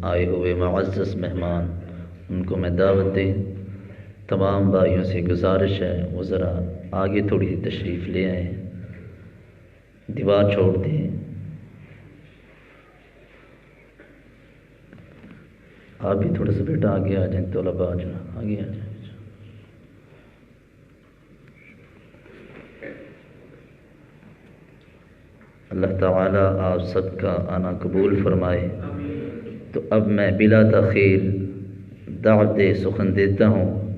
آئے ہوئے معزز مہمان ان کو میں دعوت دیں۔ تمام بھائیوں سے گزارش ہے وہ ذرا آگے تھوڑی سی تشریف لے آئیں، دیوار چھوڑ دیں۔ آپ بھی تھوڑا سا بیٹا آگے آ جائیں، طلباء جو آگے آ جائیں۔ اللہ تعالیٰ آپ سب کا آنا قبول فرمائے۔ تو اب میں بلا تاخیر دعوت سخن دیتا ہوں۔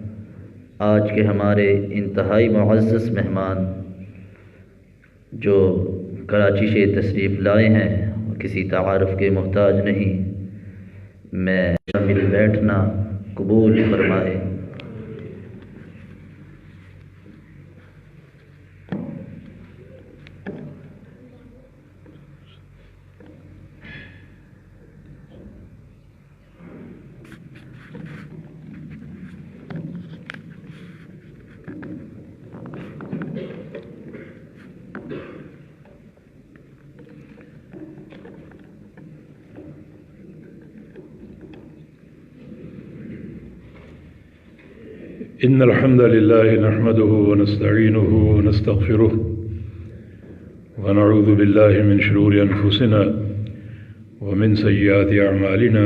آج کے ہمارے انتہائی معزز مہمان جو کراچی سے تشریف لائے ہیں وہ کسی تعارف کے محتاج نہیں، میں شامل بیٹھنا قبول فرمائے۔ إن الحمد لله نحمده ونستعينه ونستغفره ونعوذ بالله من شرور أنفسنا ومن سيئات أعمالنا،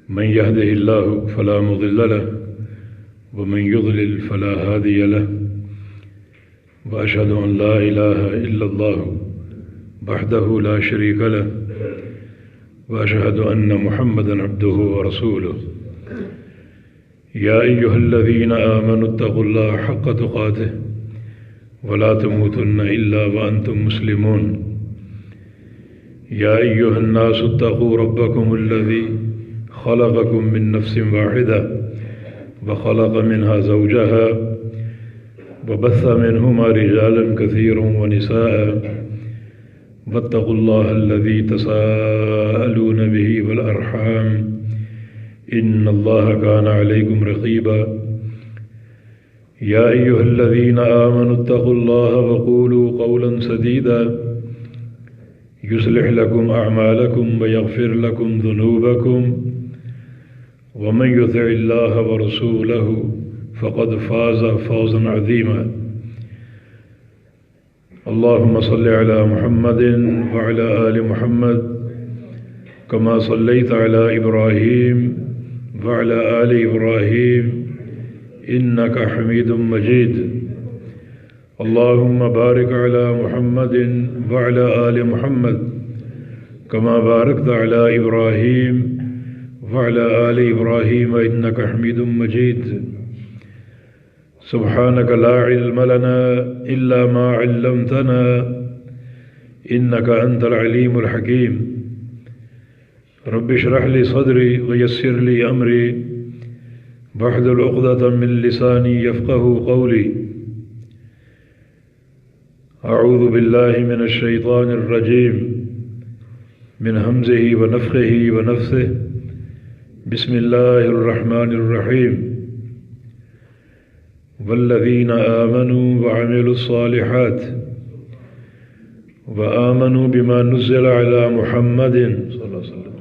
من يهده الله فلا مضل له ومن يضلل فلا هادي له، وأشهد أن لا إله إلا الله وحده لا شريك له، وأشهد أن محمدا عبده ورسوله۔ يا أيها الذين آمنوا اتقوا الله حق تقاته ولا تموتن إلا وأنتم مسلمون۔ يا أيها الناس اتقوا ربكم الذي خلقكم من نفس واحدة وخلق منها زوجها وبث منهما رجالا كثيرا ونساء، واتقوا الله الذي تساءلون به والأرحام إن الله كان عليكم رقيبا۔ يا أيها الذين آمنوا اتقوا الله وقولوا قولا سديدا يصلح لكم أعمالكم ويغفر لكم ذنوبكم، ومن يطع الله ورسوله فقد فاز فوزا عظيما۔ اللهم صل على محمد وعلى آل محمد كما صليت على إبراهيم وعلى آل إبراهيم إنك حميد مجيد۔ اللهم بارك على محمد وعلى آل محمد كما باركت على إبراهيم وعلى آل إبراهيم إنك حميد مجيد۔ سبحانك لا علم لنا إلا ما علمتنا إنك أنت العليم الحكيم۔ رب اشرح لي صدري ويسر لي أمري واحلل عقدة من لساني يفقهوا قولي۔ أعوذ بالله من الشيطان الرجيم من همزه ونفخه ونفثه، بسم الله الرحمن الرحيم۔ والذين آمنوا وعملوا الصالحات وآمنوا بما نزل على محمد صلى الله عليه وسلم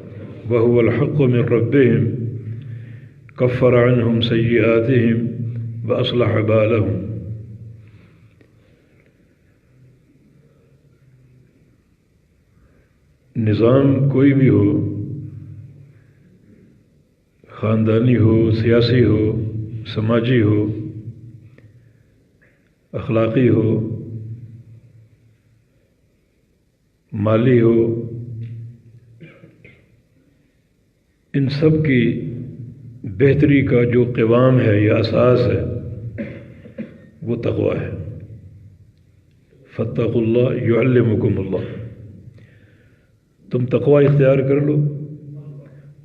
وهو الحق من ربهم كفر عنهم سيئاتهم وأصلح بالهم۔ نظام کوئی بھی ہو، خاندانی ہو، سیاسی ہو، سماجی ہو، اخلاقی ہو، مالی ہو، ان سب کی بہتری کا جو قوام ہے یا اساس ہے وہ تقویٰ ہے۔ فاتقوا اللہ یعلمکم اللہ۔ تم تقویٰ اختیار کر لو،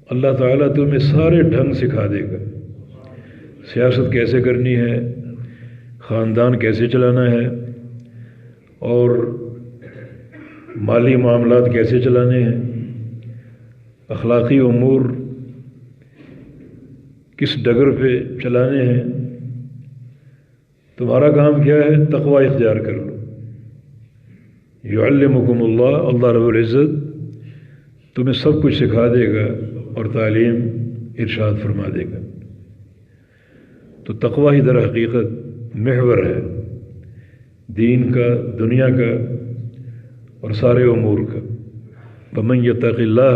اللہ تعالیٰ تمہیں سارے ڈھنگ سکھا دے گا۔ سیاست کیسے کرنی ہے، خاندان کیسے چلانا ہے، اور مالی معاملات کیسے چلانے ہیں، اخلاقی امور کس ڈگر پہ چلانے ہیں۔ تمہارا کام کیا ہے؟ تقویٰ اختیار کر لو۔ یعلمکم اللہ، اللہ رب العزت تمہیں سب کچھ سکھا دے گا اور تعلیم ارشاد فرما دے گا۔ تو تقوی ہی در حقیقت محور ہے دین کا، دنیا کا اور سارے امور کا۔ وَمَن يَتَّقِ اللَّهَ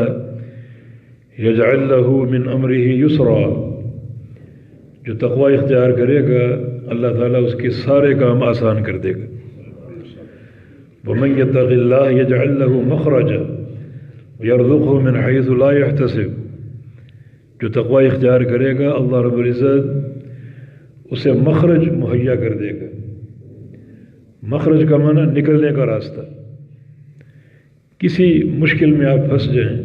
يَجْعَلْ لَهُ مِنْ أَمْرِهِ يُسْرًا، جو تقوی اختیار کرے گا اللہ تعالیٰ اس کے سارے کام آسان کر دے گا۔ وَمَن يَتَّقِ اللَّهَ يَجْعَلْ لَهُ مَخْرَجًا وَيَرْزُقْهُ مِنْ حَيْثُ لَا يَحْتَسِبُ، جو تقوی اختیار کرے گا اللہ رب العزت اسے مخرج مہیا کر دے گا۔ مخرج کا معنی نکلنے کا راستہ۔ کسی مشکل میں آپ پھنس جائیں،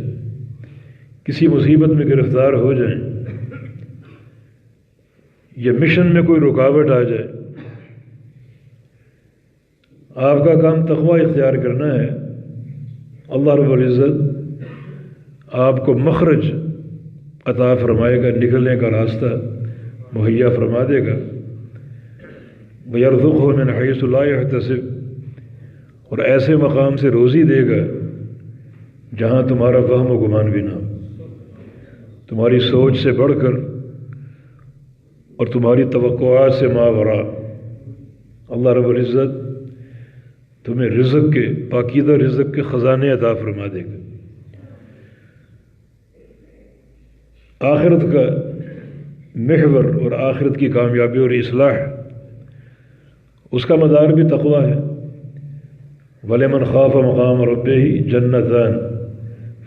کسی مصیبت میں گرفتار ہو جائیں، یا مشن میں کوئی رکاوٹ آ جائے، آپ کا کام تقوی اختیار کرنا ہے، اللہ رب العزت آپ کو مخرج عطا فرمائے گا، نکلنے کا راستہ مہیا فرما دے گا۔ وَيَرْزُقْهُ مِنْ حَيْثُ لَا يَحْتَسِبُ، اور ایسے مقام سے روزی دے گا جہاں تمہارا وہم و گمان بھی نہ ہو، تمہاری سوچ سے بڑھ کر اور تمہاری توقعات سے ماوراء اللہ رب العزت تمہیں رزق کے، پاکیزہ رزق کے خزانے عطا فرما دے گا۔ آخرت کا محور اور آخرت کی کامیابی اور اصلاح، اس کا مدار بھی تقوی ہے۔ وَلِمَنْ خَافَ مَقَامَ رَبِّهِ جَنَّتَانِ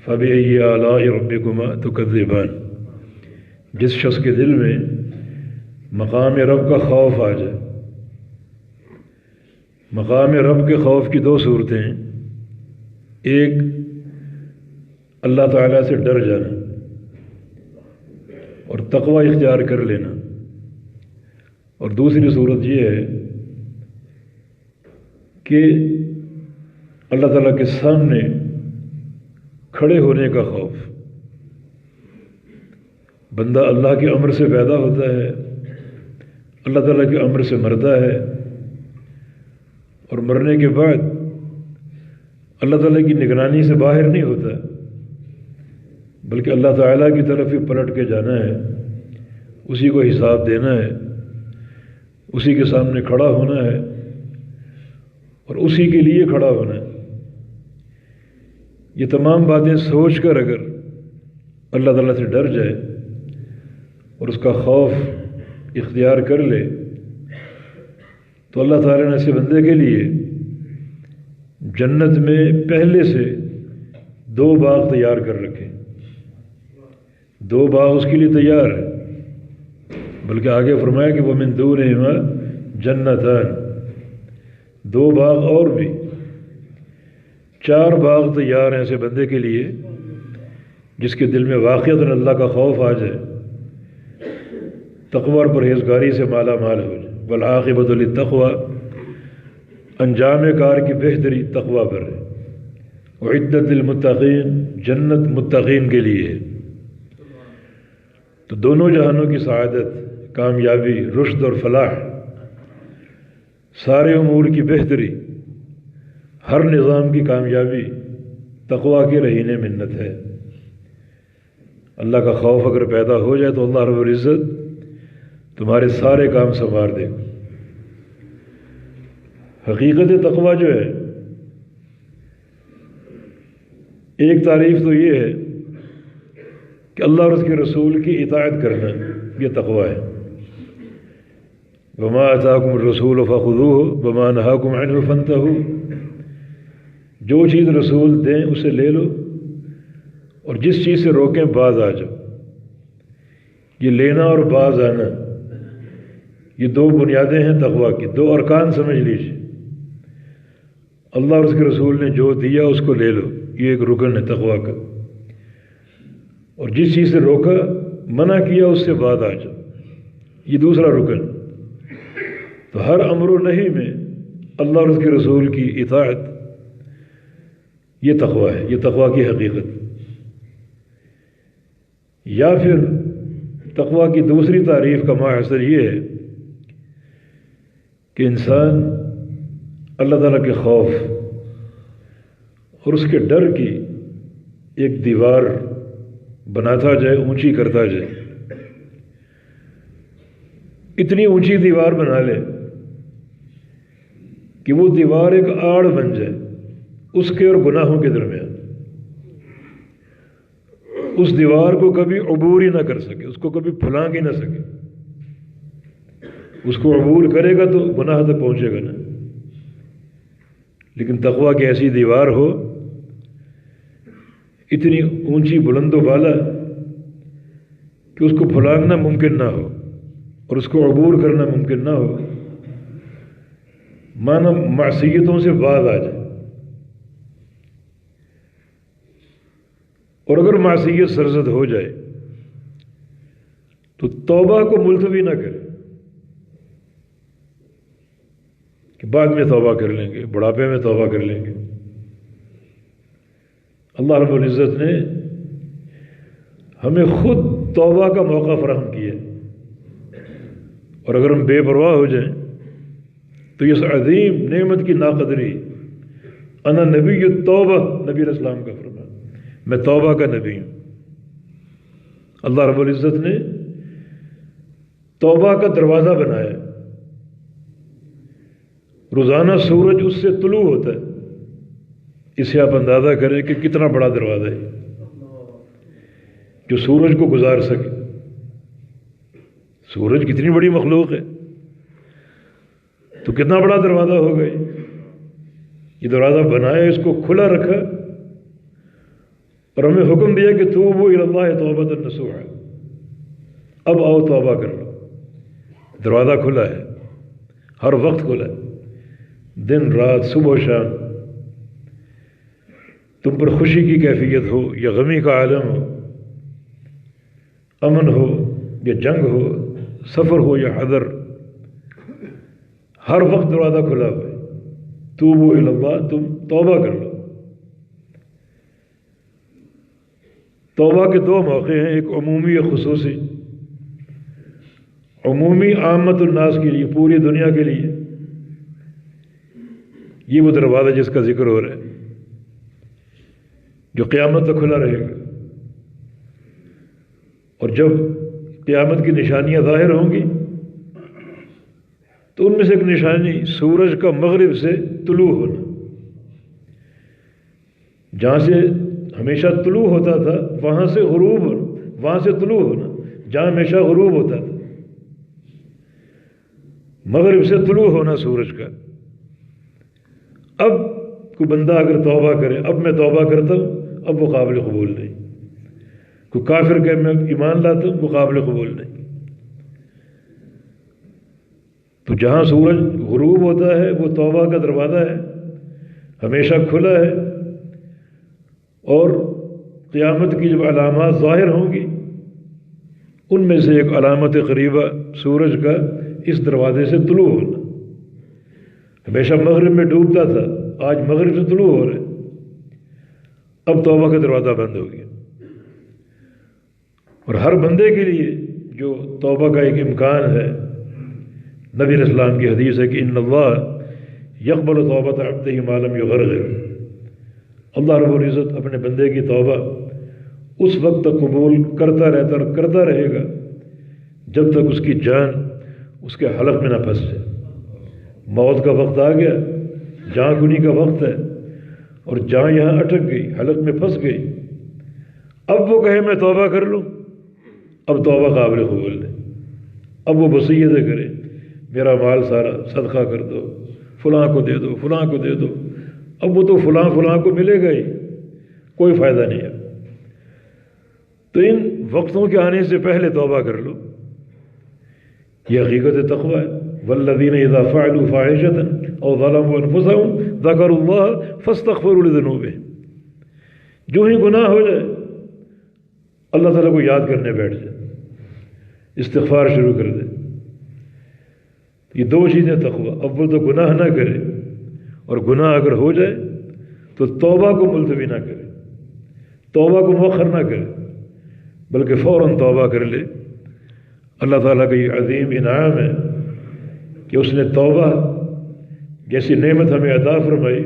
فَبِأَيِّ آلَاءِ رَبِّكُمَا تُكَذِّبَانِ، جس شخص کے دل میں مقام رب کا خوف آ جائے۔ مقام رب کے خوف کی دو صورتیں ہیں، ایک اللہ تعالیٰ سے ڈر جانا اور تقوی اختیار کر لینا، اور دوسری صورت یہ ہے کہ اللہ تعالیٰ کے سامنے کھڑے ہونے کا خوف۔ بندہ اللہ کے امر سے پیدا ہوتا ہے، اللہ تعالیٰ کے امر سے مرتا ہے، اور مرنے کے بعد اللہ تعالیٰ کی نگرانی سے باہر نہیں ہوتا، بلکہ اللہ تعالیٰ کی طرف ہی پلٹ کے جانا ہے، اسی کو حساب دینا ہے، اسی کے سامنے کھڑا ہونا ہے اور اسی کے لیے کھڑا ہونا ہے۔ یہ تمام باتیں سوچ کر اگر اللہ تعالیٰ سے ڈر جائے اور اس کا خوف اختیار کر لے تو اللہ تعالیٰ نے ایسے بندے کے لیے جنت میں پہلے سے 2 باغ تیار کر رکھے۔ 2 باغ اس کے لیے تیار ہے، بلکہ آگے فرمایا کہ وَمِن دُونِهِمَا جَنَّتَانِ، 2 باغ اور بھی، 4 باغ تیار ہیں ایسے بندے کے لیے جس کے دل میں واقعتاً اللہ کا خوف آ جائے، تقوی اور پرہیزگاری سے مالا مال ہو جائے۔ والعاقبۃ للتقوی، انجام کار کی بہتری تقوی پر ہے۔ وعدت للمتقین، جنت متقین کے لیے ہے۔ تو دونوں جہانوں کی سعادت، کامیابی، رشد اور فلاح، سارے امور کی بہتری، ہر نظام کی کامیابی تقوی کے رہینے منت ہے۔ اللہ کا خوف اگر پیدا ہو جائے تو اللہ رب العزت تمہارے سارے کام سنوار دے گا۔ حقیقت تقوی جو ہے، ایک تعریف تو یہ ہے کہ اللہ اور اس کے رسول کی اطاعت کرنا، یہ تقوی ہے۔ وما آتاکم الرسول فخذوہ وما نہاکم عنہ فانتہوا، جو چیز رسول دیں اسے لے لو اور جس چیز سے روکیں باز آ جاؤ۔ یہ لینا اور باز آنا، یہ 2 بنیادیں ہیں تقوی کی، 2 ارکان سمجھ لیجیے۔ اللہ اور اس کے رسول نے جو دیا اس کو لے لو، یہ ایک رکن ہے تقوی کا، اور جس چیز سے روکا، منع کیا، اس سے بعد آ جاؤ، یہ دوسرا رکن۔ تو ہر امر و نہی میں اللہ اور اس کے رسول کی اطاعت، یہ تقوی ہے، یہ تقوی کی حقیقت۔ یا پھر تقوی کی دوسری تعریف کا ماحصل یہ ہے کہ انسان اللہ تعالیٰ کے خوف اور اس کے ڈر کی ایک دیوار بناتا جائے، اونچی کرتا جائے، اتنی اونچی دیوار بنا لے کہ وہ دیوار ایک آڑ بن جائے اس کے اور گناہوں کے درمیان، اس دیوار کو کبھی عبور ہی نہ کر سکے، اس کو کبھی پھلانگ ہی نہ سکے، اس کو عبور کرے گا تو گناہ تک پہنچے گا نا۔ لیکن تقویٰ کی ایسی دیوار ہو، اتنی اونچی بلند و بالا کہ اس کو پھلانگنا ممکن نہ ہو اور اس کو عبور کرنا ممکن نہ ہو، مانا معصیتوں سے باز آ جائے۔ اور اگر معصیت سرزد ہو جائے تو توبہ کو ملتوی نہ کرے کہ بعد میں توبہ کر لیں گے، بڑھاپے میں توبہ کر لیں گے۔ اللہ رب العزت نے ہمیں خود توبہ کا موقع فراہم کیا، اور اگر ہم بے پرواہ ہو جائیں تو اس عظیم نعمت کی ناقدری۔ انا نبی التوبہ، نبی علیہ السلام کا فرمان، میں توبہ کا نبی ہوں۔ اللہ رب العزت نے توبہ کا دروازہ بنایا، روزانہ سورج اس سے طلوع ہوتا ہے، اس سے آپ اندازہ کریں کہ کتنا بڑا دروازہ ہے جو سورج کو گزار سکے۔ سورج کتنی بڑی مخلوق ہے، تو کتنا بڑا دروازہ ہوگا یہ دروازہ بنایا، اس کو کھلا رکھا اور ہمیں حکم دیا کہ توبوا الی اللہ توبۃ نصوحا، اب آؤ توبہ کر لو۔ دروازہ کھلا ہے، ہر وقت کھلا ہے، دن رات صبح و شام، تم پر خوشی کی کیفیت ہو یا غمی کا عالم ہو، امن ہو یا جنگ ہو، سفر ہو یا حضر، ہر وقت دروازہ کھلا ہوا ہے۔ توبوا الی اللہ، تم توبہ کر لو۔ توبہ کے دو موقع ہیں، ایک عمومی اور خصوصی۔ عمومی عامت الناس کے لیے، پوری دنیا کے لیے، یہ وہ دروازہ جس کا ذکر ہو رہا ہے جو قیامت تک کھلا رہے گا، اور جب قیامت کی نشانیاں ظاہر ہوں گی تو ان میں سے ایک نشانی سورج کا مغرب سے طلوع ہونا، جہاں سے ہمیشہ طلوع ہوتا تھا وہاں سے غروب ہونا، وہاں سے طلوع ہونا جہاں ہمیشہ غروب ہوتا تھا، مغرب سے طلوع ہونا سورج کا۔ اب کوئی بندہ اگر توبہ کرے، اب میں توبہ کرتا ہوں، اب وہ قابل قبول نہیں۔ کوئی کافر کہ میں ایمان لاتا ہوں، وہ قابل قبول نہیں۔ تو جہاں سورج غروب ہوتا ہے وہ توبہ کا دروازہ ہے، ہمیشہ کھلا ہے، اور قیامت کی جب علامات ظاہر ہوں گی ان میں سے ایک علامت قریبہ سورج کا اس دروازے سے طلوع ہونا۔ ہمیشہ مغرب میں ڈوبتا تھا، آج مغرب سے طلوع ہو رہے، اب توبہ کا دروازہ بند ہو گیا۔ اور ہر بندے کے لیے جو توبہ کا ایک امکان ہے، نبی علیہ السلام کی حدیث ہے کہ ان اللہ یقبل توبۃ عبدہ ما لم یغرغر، اللہ رب العزت اپنے بندے کی توبہ اس وقت تک قبول کرتا رہتا اور کرتا رہے گا جب تک اس کی جان اس کے حلق میں نہ پھنس جائے۔ موت کا وقت آ گیا، جان کنی کا وقت ہے، اور جان یہاں اٹک گئی، حلق میں پھنس گئی، اب وہ کہے میں توبہ کر لوں، اب توبہ قابل قبول نہیں۔ اب وہ وصیتیں کرے، میرا مال سارا صدقہ کر دو، فلاں کو دے دو، فلاں کو دے دو، اب وہ تو فلاں فلاں کو ملے گا ہی، کوئی فائدہ نہیں ہے۔ تو ان وقتوں کے آنے سے پہلے توبہ کر لو، یہ حقیقت تقویٰ ہے۔ والذین اذا فعلوا فاحشة او ظلموا انفسهم ذکروا اللہ فاستغفروا لذنوبہم، جو ہی گناہ ہو جائے اللہ تعالیٰ کو یاد کرنے بیٹھ جائے، استغفار شروع کر دے۔ یہ دو چیزیں تقویٰ، اول تو گناہ نہ کرے، اور گناہ اگر ہو جائے تو توبہ کو ملتوی نہ کرے، توبہ کو مؤخر نہ کرے، بلکہ فوراً توبہ کر لے۔ اللہ تعالیٰ کا یہ عظیم انعام ہے کہ اس نے توبہ جیسی نعمت ہمیں عطا فرمائی،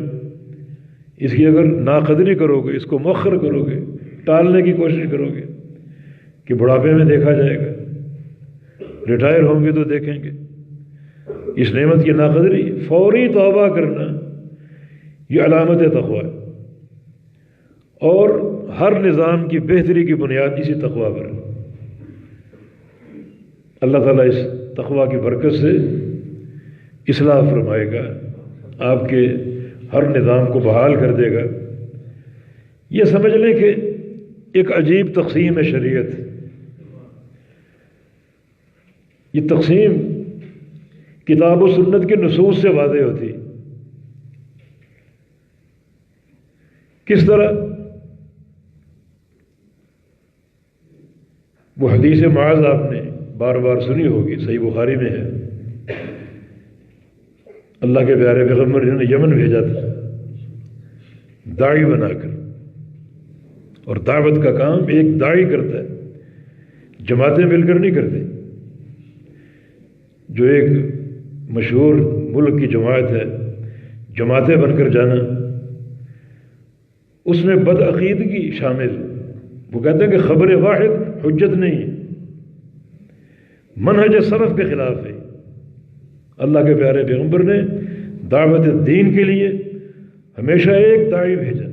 اس کی اگر ناقدری کرو گے، اس کو مؤخر کرو گے ٹالنے کی کوشش کرو گے کہ بڑھاپے میں دیکھا جائے گا، ریٹائر ہوں گے تو دیکھیں گے، اس نعمت کی ناقدری، فوری توبہ کرنا یہ علامت تقوی ہے، اور ہر نظام کی بہتری کی بنیاد اسی تقوی پر ہے۔ اللہ تعالیٰ اس تقوی کی برکت سے اصلاح فرمائے گا، آپ کے ہر نظام کو بحال کر دے گا۔ یہ سمجھ لیں کہ ایک عجیب تقسیم ہے شریعت، یہ تقسیم کتاب و سنت کے نصوص سے واضح ہوتی۔ کس طرح؟ وہ حدیث معاذ آپ نے بار بار سنی ہوگی، صحیح بخاری میں ہے، اللہ کے پیارے پیغمبر جنہوں نے یمن بھیجا تھا داعی بنا کر، اور دعوت کا کام ایک داعی کرتا ہے، جماعتیں مل کر نہیں کرتی۔ جو ایک مشہور ملک کی جماعت ہے، جماعتیں بن کر جانا، اس میں بدعقیدگی شامل۔ وہ کہتے ہیں کہ خبر واحد حجت نہیں ہے، منہج سلف کے خلاف ہے۔ اللہ کے پیارے پیغمبر نے دعوت دین کے لیے ہمیشہ ایک داعی بھیجا،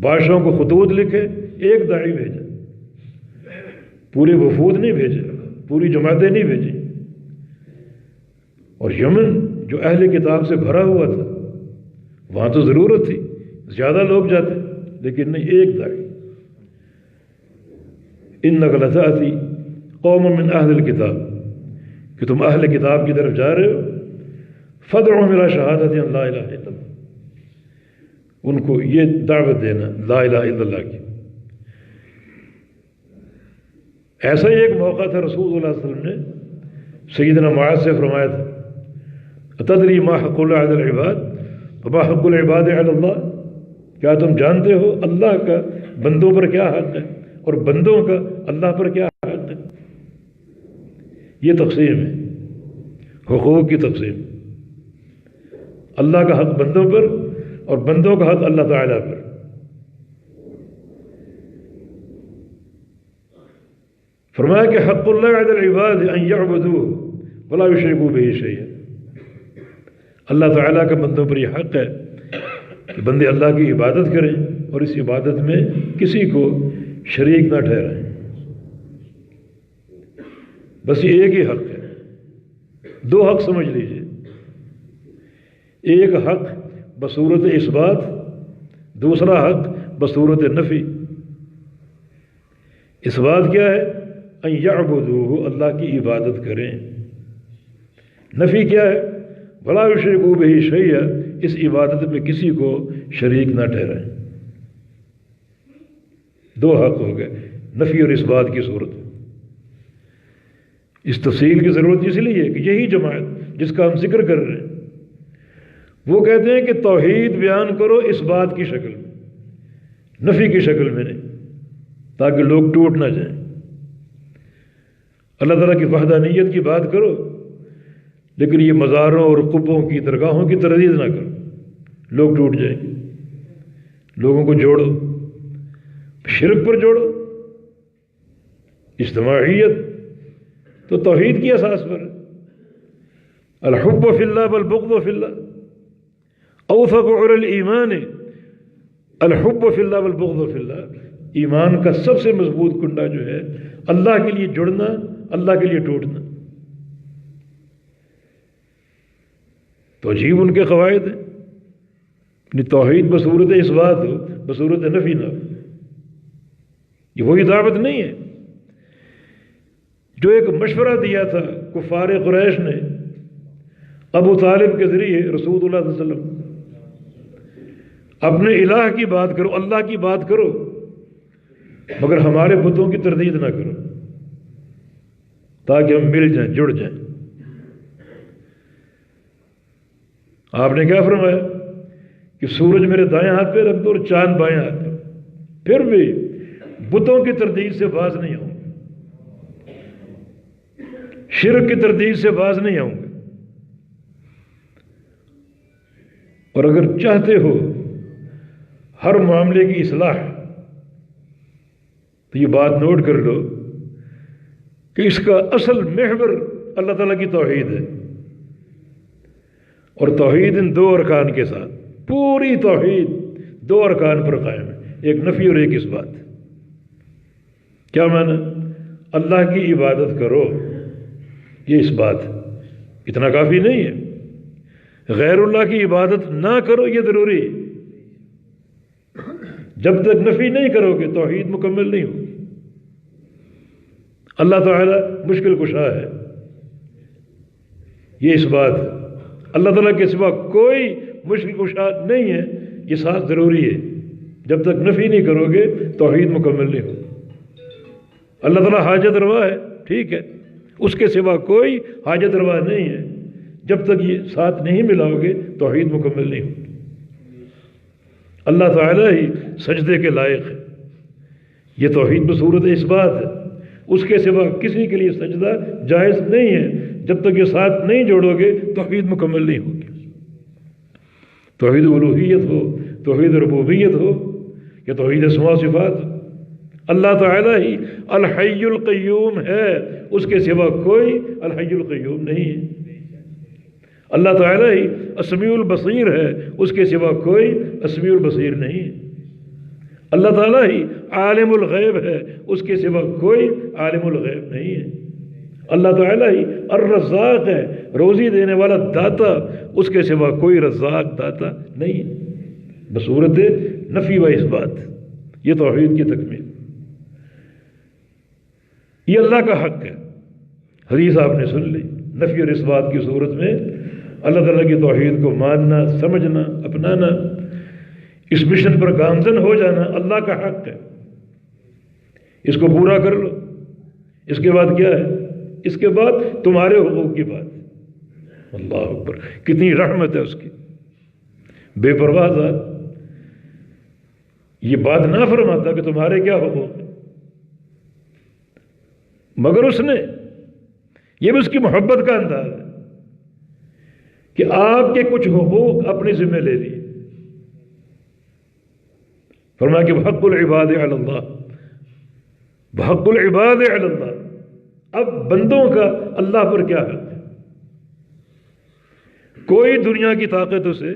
بادشاہوں کو خطوط لکھے، ایک داعی بھیجا، پورے وفود نہیں بھیجے، پوری جماعتیں نہیں بھیجی۔ اور یمن جو اہل کتاب سے بھرا ہوا تھا، وہاں تو ضرورت تھی، زیادہ لوگ جاتے، لیکن نہیں، ایک داعی۔ انک لتأتی قوم من اہل الکتاب، کہ تم اہل کتاب کی طرف جا رہے ہو، فادعوہم الی شہادۃ ان لا الہ الا اللہ، ان کو یہ دعوت دینا لا الہ الا اللہ کی۔ ایسا ہی ایک موقع تھا، رسول اللہ صلی اللہ علیہ وسلم نے سیدنا معاذ سے فرمایا تھا، اتدری ما حق اللہ علی العباد وما حق العباد علی اللہ، کیا تم جانتے ہو اللہ کا بندوں پر کیا حق ہے اور بندوں کا اللہ پر کیا حق ہے؟ یہ تقسیم ہے، حقوق کی تقسیم، اللہ کا حق بندوں پر اور بندوں کا حق اللہ تعالیٰ پر۔ فرمایا کہ حق اللہ علی العباد ان یعبدوہ ولا یشرکوا بہ شیئا، اللہ تعالیٰ کا بندوں پر یہ حق ہے کہ بندے اللہ کی عبادت کریں اور اس عبادت میں کسی کو شریک نہ ٹھہرائیں۔ بس یہ ایک ہی حق ہے، دو حق سمجھ لیجئے، ایک حق بصورت اثبات، دوسرا حق بصورت نفی۔ اثبات کیا ہے؟ ان یعبدوہ، اللہ کی عبادت کریں۔ نفی کیا ہے؟ ولا یشرکوا بہ شیئا، اس عبادت میں کسی کو شریک نہ ٹھہرائیں۔ دو حق ہو گئے نفی اور اثبات کی صورت۔ اس تفصیل کی ضرورت اس لیے ہے کہ یہی جماعت جس کا ہم ذکر کر رہے ہیں، وہ کہتے ہیں کہ توحید بیان کرو اس بات کی شکل میں، نفی کی شکل میں نہیں، تاکہ لوگ ٹوٹ نہ جائیں۔ اللہ تعالیٰ کی وحدانیت کی بات کرو، لیکن یہ مزاروں اور قبوں کی درگاہوں کی تردید نہ کرو، لوگ ٹوٹ جائیں گے۔ لوگوں کو جوڑو، شرک پر جوڑو، اجتماعیت تو توحید کی اساس پر ہے۔ الحب فی اللہ والبغض فی اللہ، اوثق علی الایمان الحب فی اللہ والبغض فی اللہ۔ ایمان کا سب سے مضبوط کنڈا جو ہے اللہ کے لیے جڑنا، اللہ کے لیے ٹوٹنا۔ تو عجیب ان کے قواعد ہیں، توحید بصورت اثبات ہو، بصورت نفی نہ ہو۔ یہ وہی دعوت نہیں ہے جو ایک مشورہ دیا تھا کفار قریش نے ابو طالب کے ذریعے رسول اللہ صلی اللہ علیہ وسلم، اپنے الہ کی بات کرو، اللہ کی بات کرو، مگر ہمارے بتوں کی تردید نہ کرو، تاکہ ہم مل جائیں، جڑ جائیں۔ آپ نے کیا فرمایا کہ سورج میرے دائیں ہاتھ پہ رکھ دو اور چاند بائیں ہاتھ پہ، پھر بھی بتوں کی تردید سے باز نہیں ہوں گے، شرک کی تردید سے باز نہیں ہوں گے۔ اور اگر چاہتے ہو ہر معاملے کی اصلاح، تو یہ بات نوٹ کر لو کہ اس کا اصل محور اللہ تعالیٰ کی توحید ہے، اور توحید ان دو ارکان کے ساتھ، پوری توحید دو ارکان پر قائم ہے، ایک نفی اور ایک اس بات۔ کیا معنی؟ اللہ کی عبادت کرو، یہ اس بات، اتنا کافی نہیں ہے۔ غیر اللہ کی عبادت نہ کرو، یہ ضروری ہے۔ جب تک نفی نہیں کرو گے توحید مکمل نہیں ہوگی۔ اللہ تعالیٰ مشکل کشا ہے، یہ اس بات، اللہ تعالیٰ کے سوا کوئی مشکل کشا نہیں ہے، یہ ساتھ ضروری ہے۔ جب تک نفی نہیں کرو گے توحید مکمل نہیں ہوگی۔ اللہ تعالیٰ حاجت روا ہے، ٹھیک ہے، اس کے سوا کوئی حاجت روا نہیں ہے، جب تک یہ ساتھ نہیں ملاؤ گے توحید مکمل نہیں ہوگی۔ اللہ تعالیٰ ہی سجدے کے لائق ہے، یہ توحید بصورت اس بات ہے، اس کے سوا کسی کے لیے سجدہ جائز نہیں ہے، جب تک یہ ساتھ نہیں جوڑو گے توحید مکمل نہیں ہوگی۔ توحید الوہیت ہو، توحید ربوبیت ہو، یا توحید اسماء و صفات ہو، اللہ تعالیٰ ہی الحی القیوم ہے، اس کے سوا کوئی الحی القیوم نہیں ہے۔ اللہ تعالیٰ ہی السمیع البصیر ہے، اس کے سوا کوئی السمیع البصیر نہیں ہے۔ اللہ تعالیٰ ہی عالم الغیب ہے، اس کے سوا کوئی عالم الغیب نہیں ہے۔ اللہ تعالیٰ ہی الرزاق ہے، روزی دینے والا داتا، اس کے سوا کوئی رزاق داتا نہیں ہے، بصورت نفی و اثبات۔ یہ توحید کی تکمیل، یہ اللہ کا حق ہے۔ حدیث آپ نے سن لی، نفی اور اثبات کی صورت میں اللہ تعالیٰ کی توحید کو ماننا، سمجھنا، اپنانا، اس مشن پر گامزن ہو جانا اللہ کا حق ہے۔ اس کو پورا کر لو، اس کے بعد کیا ہے؟ اس کے بعد تمہارے حقوق کی بات۔ اللہ اکبر، کتنی رحمت ہے اس کی، بے پرواہ ذات یہ بات نہ فرماتا کہ تمہارے کیا حقوق ہیں، مگر اس نے، یہ بھی اس کی محبت کا انداز ہے کہ آپ کے کچھ حقوق اپنے ذمہ لے لیے۔ فرمایا کہ بحق العباد علی اللہ، بحق العباد علی اللہ، اب بندوں کا اللہ پر کیا حق ہے؟ کوئی دنیا کی طاقت اسے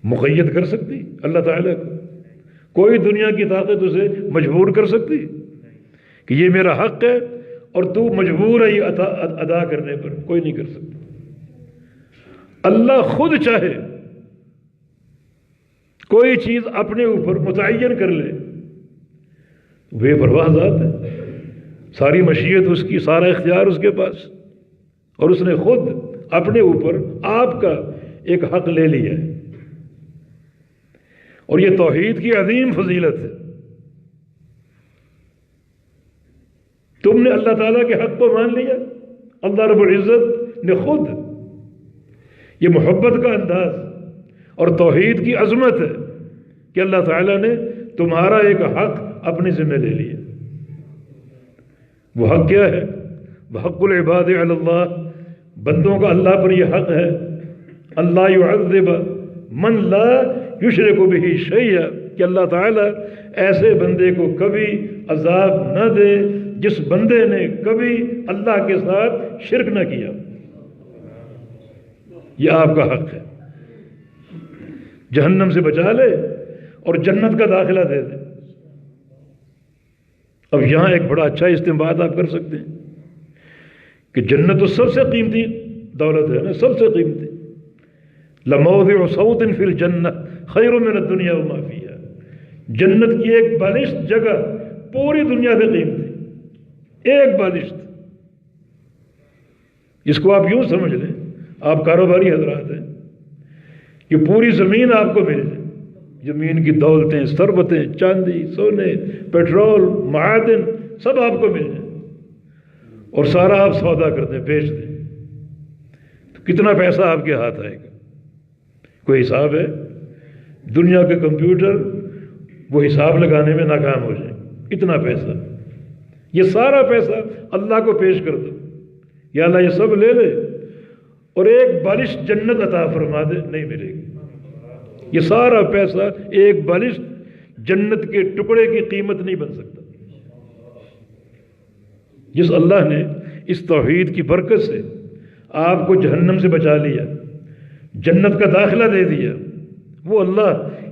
مقید کر سکتی اللہ تعالیٰ کو؟ کوئی دنیا کی طاقت اسے مجبور کر سکتی کہ یہ میرا حق ہے اور تو مجبور ہے یہ ادا کرنے پر؟ کوئی نہیں کر سکتا۔ اللہ خود چاہے کوئی چیز اپنے اوپر متعین کر لے، بے پرواہ ذات ہے، ساری مشیت اس کی، سارا اختیار اس کے پاس، اور اس نے خود اپنے اوپر آپ کا ایک حق لے لیا ہے۔ اور یہ توحید کی عظیم فضیلت ہے۔ تم نے اللہ تعالیٰ کے حق کو مان لیا، اللہ رب العزت نے خود، یہ محبت کا انداز اور توحید کی عظمت ہے کہ اللہ تعالیٰ نے تمہارا ایک حق اپنے ذمہ لے لیا۔ وہ حق کیا ہے؟ بحق العباد علی اللہ، بندوں کا اللہ پر یہ حق ہے، اللہ یعذب من لا یشرک بہ شیئا، کہ اللہ تعالیٰ ایسے بندے کو کبھی عذاب نہ دے جس بندے نے کبھی اللہ کے ساتھ شرک نہ کیا۔ یہ آپ کا حق ہے، جہنم سے بچا لے اور جنت کا داخلہ دے دے۔ اب یہاں ایک بڑا اچھا استنباط آپ کر سکتے ہیں کہ جنت تو سب سے قیمتی دولت ہے نا، سب سے قیمتی۔ لموضع صوت فی الجنہ خیر من الدنیا وما فیہا، جنت کی ایک بالشت جگہ پوری دنیا سے قیمتی، ایک بالشت۔ اس کو آپ یوں سمجھ لیں، آپ کاروباری حضرات ہیں، کہ پوری زمین آپ کو مل جائے، زمین کی دولتیں، ثروتیں، چاندی، سونے، پیٹرول، معادن، سب آپ کو مل جائے، اور سارا آپ سودا کر دیں، بیچ دیں، تو کتنا پیسہ آپ کے ہاتھ آئے گا؟ کوئی حساب ہے؟ دنیا کے کمپیوٹر وہ حساب لگانے میں ناکام ہو جائیں، اتنا پیسہ۔ یہ سارا پیسہ اللہ کو پیش کر دو، یا اللہ یہ سب لے لے اور ایک بالش جنت عطا فرما دے، نہیں ملے گی۔ یہ سارا پیسہ ایک بالش جنت کے ٹکڑے کی قیمت نہیں بن سکتا۔ جس اللہ نے اس توحید کی برکت سے آپ کو جہنم سے بچا لیا، جنت کا داخلہ دے دیا، وہ اللہ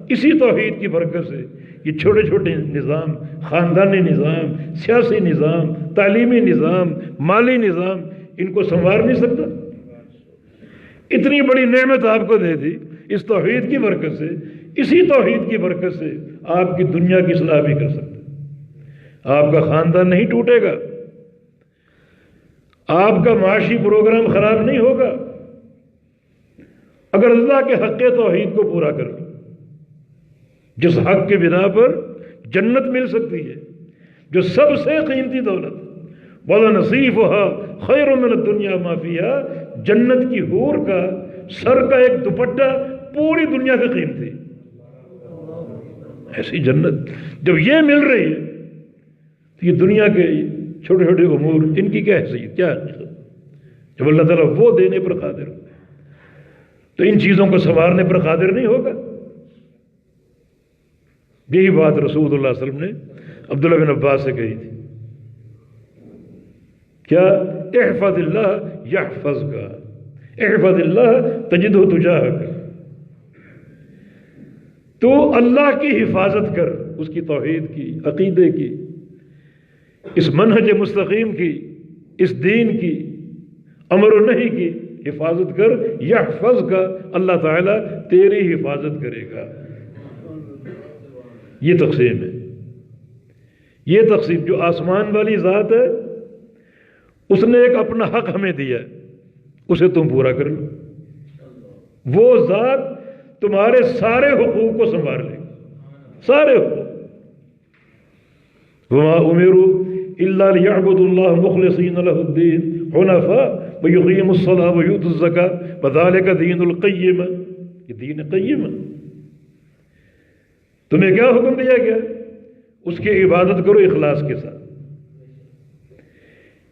اسی توحید کی برکت سے یہ چھوٹے چھوٹے نظام، خاندانی نظام، سیاسی نظام، تعلیمی نظام، مالی نظام، ان کو سنوار نہیں سکتا؟ اتنی بڑی نعمت آپ کو دے دی اس توحید کی برکت سے، اسی توحید کی برکت سے آپ کی دنیا کی اصلاح بھی کر سکتے، آپ کا خاندان نہیں ٹوٹے گا، آپ کا معاشی پروگرام خراب نہیں ہوگا اگر اللہ کے حق توحید کو پورا کر لو، جس حق کے بنا پر جنت مل سکتی ہے، جو سب سے قیمتی دولت، وَلَنَصِيفُهَا خَيْرٌ مِّنَ الدُّنْيَا مَا فِيهَا، جنت کی حور کا سر کا ایک دوپٹہ پوری دنیا سے قیمتی، ایسی جنت جب یہ مل رہی ہے تو یہ دنیا کے چھوٹے چھوٹے امور ان کی کیا حیثیت، کیا جب اللہ تعالیٰ وہ دینے پر قادر ہو تو ان چیزوں کو سنوارنے پر قادر نہیں ہوگا؟ یہی بات رسول اللہ صلی اللہ علیہ وسلم نے عبداللہ بن عباس سے کہی تھی، کیا احفظ اللہ یحفظک، احفظ اللہ تجدہ تجاہک، تو اللہ کی حفاظت کر، اس کی توحید کی، عقیدے کی، اس منہج مستقیم کی، اس دین کی، امر و نہی کی حفاظت کر، یحفظک، اللہ تعالیٰ تیری حفاظت کرے گا۔ یہ تقسیم ہے، یہ تقسیم جو آسمان والی ذات ہے اس نے ایک اپنا حق ہمیں دیا ہے، اسے تم پورا کر لو، وہ ذات تمہارے سارے حقوق کو سنبھال لے گی، سارے حقوق۔ وَمَا أُمِرُوا إِلَّا لِيَعْبُدُوا اللَّهَ مُخْلِصِينَ لَهُ الدِّينَ حُنَفَاءَ وَيُقِيمُوا الصَّلَاةَ وَيُؤْتُوا الزَّكَاةَ وَذَلِكَ دِينُ الْقَيِّمَةِ، یہ دین قیم ہے۔ تمہیں کیا حکم دیا گیا؟ اس کی عبادت کرو اخلاص کے ساتھ۔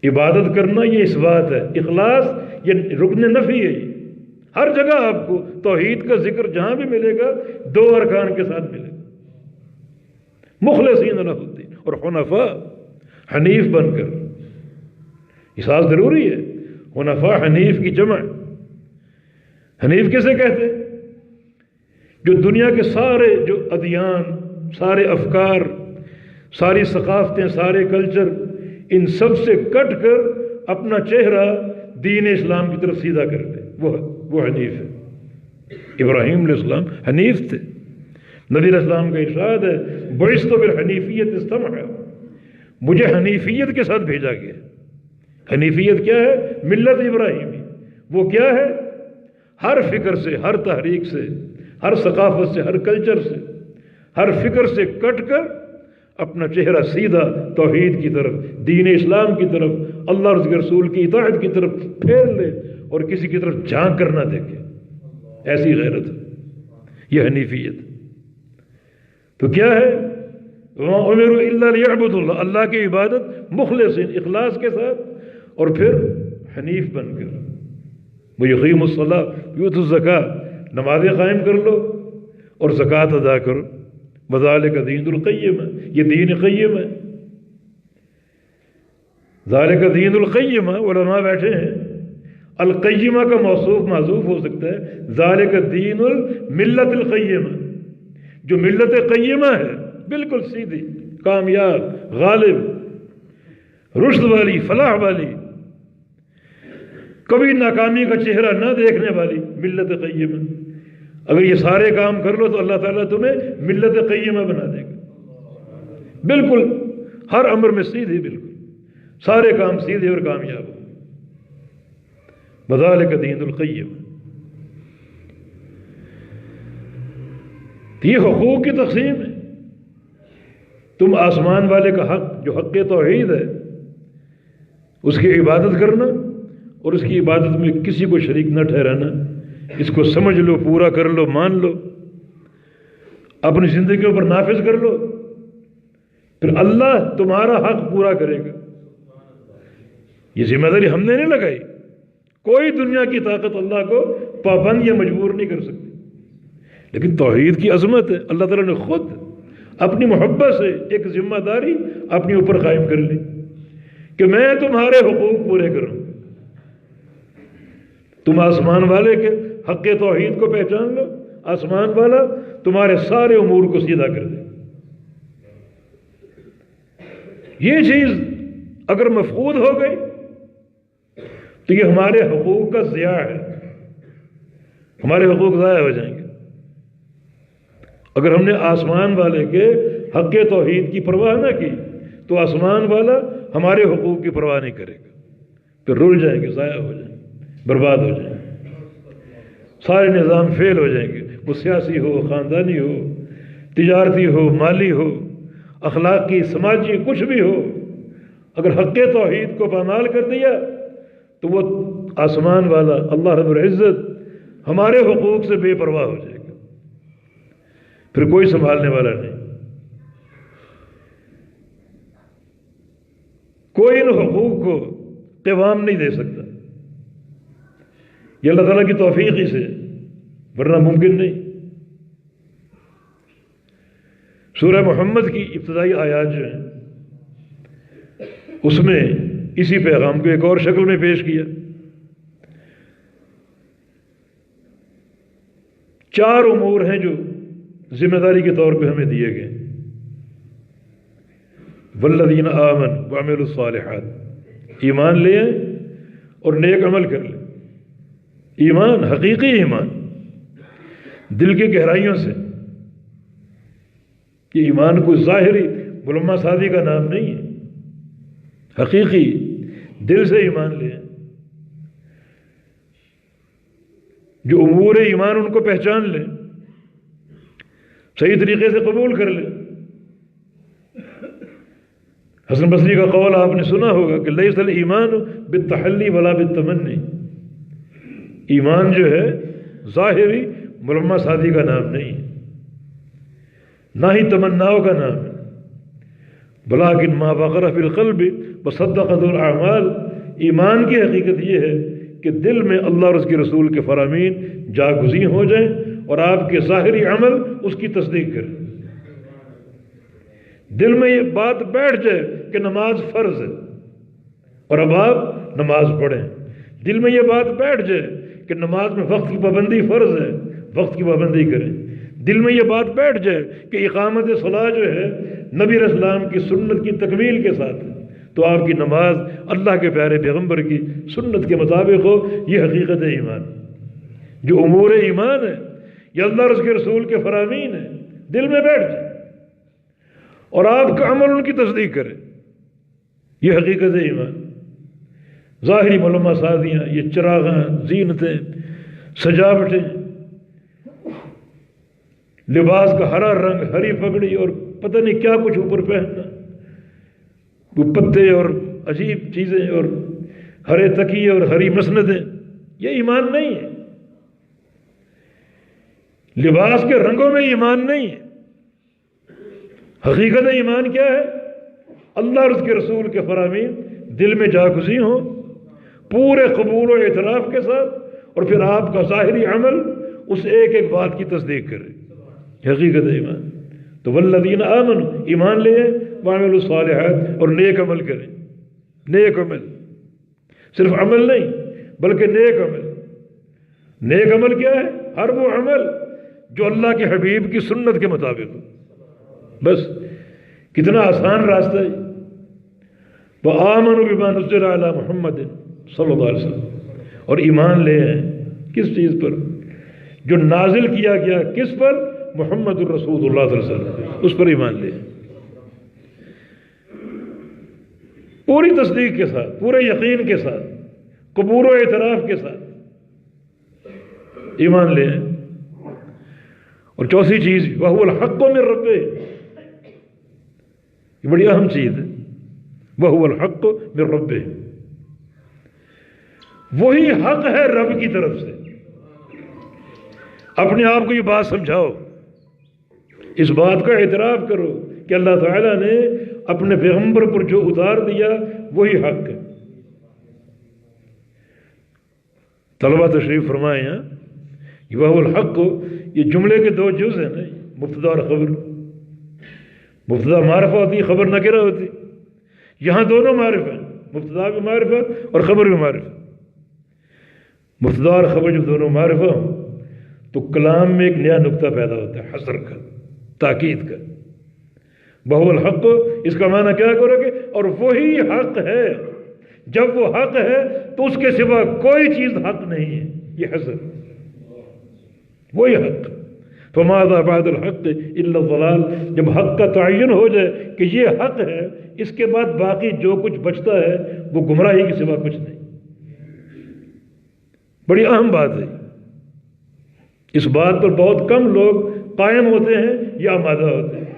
عبادت کرنا یہ اس بات ہے، اخلاص یہ رکن نفی ہے، یہ ہر جگہ آپ کو توحید کا ذکر جہاں بھی ملے گا دو ارکان کے ساتھ ملے گا، مخلصین لہ الدین اور حنفاء، حنیف بن کر، یہ ساتھ ضروری ہے۔ حنفاء حنیف کی جمع، حنیف کسے کہتے ہیں؟ جو دنیا کے سارے جو ادیان، سارے افکار، ساری ثقافتیں، سارے کلچر، ان سب سے کٹ کر اپنا چہرہ دین اسلام کی طرف سیدھا کر دے، وہ حنیف ہے۔ ابراہیم علیہ السلام حنیف تھے، نبی علیہ السلام کا ارشاد ہے بعثت بالحنیفیت استمع، مجھے حنیفیت کے ساتھ بھیجا گیا۔ حنیفیت کیا ہے؟ ملت ابراہیمی، وہ کیا ہے؟ ہر فکر سے، ہر تحریک سے، ہر ثقافت سے، ہر کلچر سے، ہر فکر سے کٹ کر اپنا چہرہ سیدھا توحید کی طرف، دین اسلام کی طرف، اللہ اور اس کے رسول کی اطاعت کی طرف پھیر لے اور کسی کی طرف جھانک کر نہ دیکھے، ایسی غیرت، یہ حنیفیت۔ تو کیا ہے؟ وَمَا أُمِرُوا إِلَّا لِيَعْبُدُوا اللَّهَ، اللہ کی عبادت مخلصین، اخلاص کے ساتھ، اور پھر حنیف بن کر، وَيُقِيمُوا الصَّلَاةَ وَيُؤْتُوا الزَّكَاةَ، نمازیں قائم کر لو اور زکوٰۃ ادا کرو، وَذَلِكَ دِينُ الْقَيِّمَةِ، یہ دین قیم ہے۔ ذَلِكَ دِينُ الْقَيِّمَةِ، علماء بیٹھے ہیں، القیمہ کا موصوف معذوف ہو سکتا ہے، ذَلِكَ دِينُ الْمِلَّةِ الْقَيِّمَةِ، جو ملت قیمہ ہے، بالکل سیدھی، کامیاب، غالب، رشد والی، فلاح والی، کبھی ناکامی کا چہرہ نہ دیکھنے والی ملت قیمہ۔ اگر یہ سارے کام کر لو تو اللہ تعالیٰ تمہیں ملت قیمہ بنا دے گا، بالکل ہر امر میں سیدھی، بالکل سارے کام سیدھے اور کامیاب ہو۔ وَذَلِكَ دِينُ الْقَيِّمَةِ، یہ حقوق کی تقسیم ہے۔ تم آسمان والے کا حق جو حق توحید ہے اس کی عبادت کرنا اور اس کی عبادت میں کسی کو شریک نہ ٹھہرانا، اس کو سمجھ لو، پورا کر لو، مان لو، اپنی زندگیوں پر نافذ کر لو، پھر اللہ تمہارا حق پورا کرے گا۔ یہ ذمہ داری ہم نے نہیں لگائی، کوئی دنیا کی طاقت اللہ کو پابند یا مجبور نہیں کر سکتی، لیکن توحید کی عظمت ہے، اللہ تعالیٰ نے خود اپنی محبت سے ایک ذمہ داری اپنے اوپر قائم کر لی کہ میں تمہارے حقوق پورے کروں. تم آسمان والے کے حق توحید کو پہچان لو، آسمان والا تمہارے سارے امور کو سیدھا کر دے. یہ چیز اگر مفقود ہو گئی تو یہ ہمارے حقوق کا ضیاع ہے، ہمارے حقوق ضائع ہو جائیں گے. اگر ہم نے آسمان والے کے حق توحید کی پرواہ نہ کی تو آسمان والا ہمارے حقوق کی پرواہ نہیں کرے گا، پھر رل جائیں گے، ضائع ہو جائیں گے، برباد ہو جائیں گے، سارے نظام فیل ہو جائیں گے. وہ سیاسی ہو، خاندانی ہو، تجارتی ہو، مالی ہو، اخلاقی، سماجی، کچھ بھی ہو. اگر حق توحید کو پامال کر دیا تو وہ آسمان والا اللہ رب العزت ہمارے حقوق سے بے پرواہ ہو جائے گا، پھر کوئی سنبھالنے والا نہیں. کوئی ان حقوق کو قوام نہیں دے سکتا، یہ اللہ تعالیٰ کی توفیق ہی سے، ورنہ ممکن نہیں. سورہ محمد کی ابتدائی آیات جو ہیں اس میں اسی پیغام کو ایک اور شکل میں پیش کیا. 4 امور ہیں جو ذمہ داری کے طور پہ ہمیں دیے گئے. والذین آمنوا وعملوا الصالحات، ایمان لے آئیں اور نیک عمل کر لیں. ایمان، حقیقی ایمان، دل کی گہرائیوں سے. یہ ایمان کوئی ظاہری ملمہ سازی کا نام نہیں ہے، حقیقی دل سے ایمان لے آئیں. جو امور ایمان ان کو پہچان لیں، صحیح طریقے سے قبول کر لیں. حسن بصری کا قول آپ نے سنا ہوگا کہ لیس الایمان بالتحلی ولا بالتمنی. ایمان جو ہے ظاہری ملمہ سازی کا نام نہیں ہے، نہ ہی تمناؤں کا نام ہے. بلاکن ما وقر فی القلب وصدقت الاعمال. ایمان کی حقیقت یہ ہے کہ دل میں اللہ اور اس کے رسول کے فرامین جاگزیں ہو جائیں اور آپ کے ظاہری عمل اس کی تصدیق کریں. دل میں یہ بات بیٹھ جائے کہ نماز فرض ہے اور اب آپ نماز پڑھیں. دل میں یہ بات بیٹھ جائے کہ نماز میں وقت کی پابندی فرض ہے، وقت کی پابندی کریں. دل میں یہ بات بیٹھ جائے کہ اقامت صلاح جو ہے نبی علیہ السلام کی سنت کی تکمیل کے ساتھ ہے، تو آپ کی نماز اللہ کے پیارے پیغمبر کی سنت کے مطابق ہو. یہ حقیقت ایمان. جو امور ایمان ہے، یہ اللہ اور اس کے رسول کے فرامین ہیں، دل میں بیٹھ جائے اور آپ کا عمل ان کی تصدیق کرے. یہ حقیقت ایمان. ظاہری ملمہ سازیاں، یہ چراغاں، زینتیں، سجاوٹیں، لباس کا ہرا رنگ، ہری پگڑی اور پتہ نہیں کیا کچھ اوپر پہننا، وہ پتے اور عجیب چیزیں اور ہرے تکیے اور ہری مسندیں، یہ ایمان نہیں ہے. لباس کے رنگوں میں ایمان نہیں ہے. حقیقت ایمان کیا ہے؟ اللہ اور اس کے رسول کے فرامین دل میں جاگزیں ہوں پورے قبول و اعتراف کے ساتھ، اور پھر آپ کا ظاہری عمل اس ایک ایک بات کی تصدیق کرے. حقیقت ایمان. تو والذین آمنوا، ایمان لے وعملوا الصالحات، اور نیک عمل کریں. نیک عمل، صرف عمل نہیں بلکہ نیک عمل. نیک عمل کیا ہے؟ ہر وہ عمل جو اللہ کے حبیب کی سنت کے مطابق ہو. بس کتنا آسان راستہ ہے. وآمنوا بما نزل علی محمد صلی اللہ علیہ وسلم، اور ایمان لے آئیں کس چیز پر؟ جو نازل کیا گیا کس پر؟ محمد الرسول اللہ صلی اللہ علیہ وسلم، اس پر ایمان لے آئیں پوری تصدیق کے ساتھ، پورے یقین کے ساتھ، قبول و اعتراف کے ساتھ ایمان لے آئیں. اور چوتھی چیز وَهُوَ الْحَقُّ مِن رَبِّهِ، یہ بڑی اہم چیز ہے. وَهُوَ الْحَقُّ مِن رَبِّهِ، وہی حق ہے رب کی طرف سے. اپنے آپ کو یہ بات سمجھاؤ، اس بات کا اعتراف کرو کہ اللہ تعالیٰ نے اپنے پیغمبر پر جو اتار دیا وہی حق ہے. طلبہ تشریف فرمائیں یہاں. وَهُوَ الْحَقُّ، یہ جملے کے 2 جز ہیں نا، مبتدا اور خبر. مبتدا معرفہ ہوتی، خبر نکرہ ہوتی. یہاں دونوں معرفہ ہیں، مبتدا بھی معرفت اور خبر بھی معرفت. مبتدا اور خبر جب دونوں معرفت ہوں تو کلام میں ایک نیا نقطہ پیدا ہوتا ہے، حصر کا، تاکید کا. بہو الحق، اس کا معنی کیا کرو گے؟ اور وہی حق ہے. جب وہ حق ہے تو اس کے سوا کوئی چیز حق نہیں ہے. یہ حصر، وہی حق. فماذا بعد الحق الا الضلال. جب حق کا تعین ہو جائے کہ یہ حق ہے، اس کے بعد باقی جو کچھ بچتا ہے وہ گمراہی کے سوا کچھ نہیں. بڑی اہم بات ہے. اس بات پر بہت کم لوگ قائم ہوتے ہیں یا آمادہ ہوتے ہیں.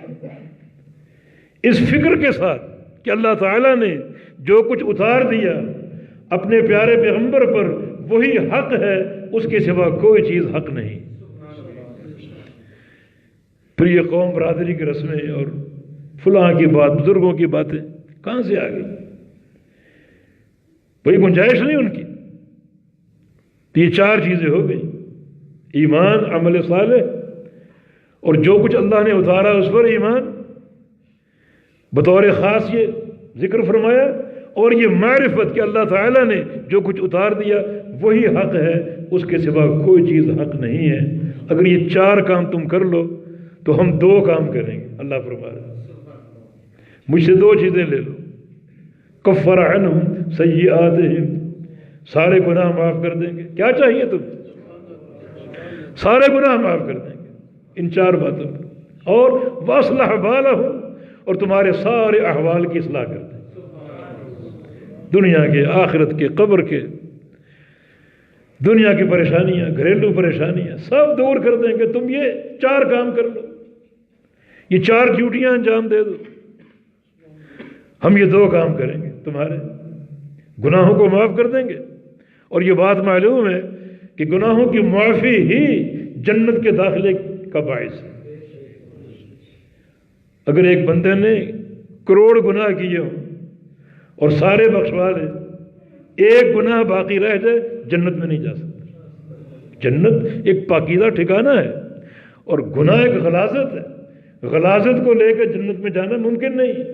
اس فکر کے ساتھ کہ اللہ تعالیٰ نے جو کچھ اتار دیا اپنے پیارے پیغمبر پر وہی حق ہے، اس کے سوا کوئی چیز حق نہیں. پھر یہ قوم برادری کی رسمیں اور فلاں کی بات، بزرگوں کی باتیں کہاں سے آ گئی؟ کوئی گنجائش نہیں ان کی. تو یہ چار چیزیں ہو گئی: ایمان، عمل صالح، اور جو کچھ اللہ نے اتارا اس پر ایمان، بطور خاص یہ ذکر فرمایا، اور یہ معرفت کہ اللہ تعالیٰ نے جو کچھ اتار دیا وہی حق ہے، اس کے سوا کوئی چیز حق نہیں ہے. اگر یہ چار کام تم کر لو تو ہم دو کام کریں گے. اللہ فرما رہا ہے مجھ سے دو چیزیں لے لو: کفر عنہم سیئاتہم، سارے گناہ معاف کر دیں گے. کیا چاہیے تم؟ سارے گناہ معاف کر دیں گے ان چار باتوں پر. اور واصلح بالہم، اور تمہارے سارے احوال کی اصلاح کر دیں، دنیا کے، آخرت کے، قبر کے. دنیا کی پریشانیاں، گھریلو پریشانیاں سب دور کر دیں گے. تم یہ چار کام کر لو، یہ چار ڈیوٹیاں انجام دے دو. ہم یہ دو کام کریں گے، تمہارے گناہوں کو معاف کر دیں گے. اور یہ بات معلوم ہے کہ گناہوں کی معافی ہی جنت کے داخلے کا باعث ہے. اگر ایک بندے نے کروڑ گناہ کیے ہوں اور سارے بخشوا لے، ایک گناہ باقی رہ جائے، جنت میں نہیں جا سکتا. جنت ایک پاکیزہ ٹھکانہ ہے اور گناہ ایک غلاظت ہے. غلاظت کو لے کر جنت میں جانا ممکن نہیں.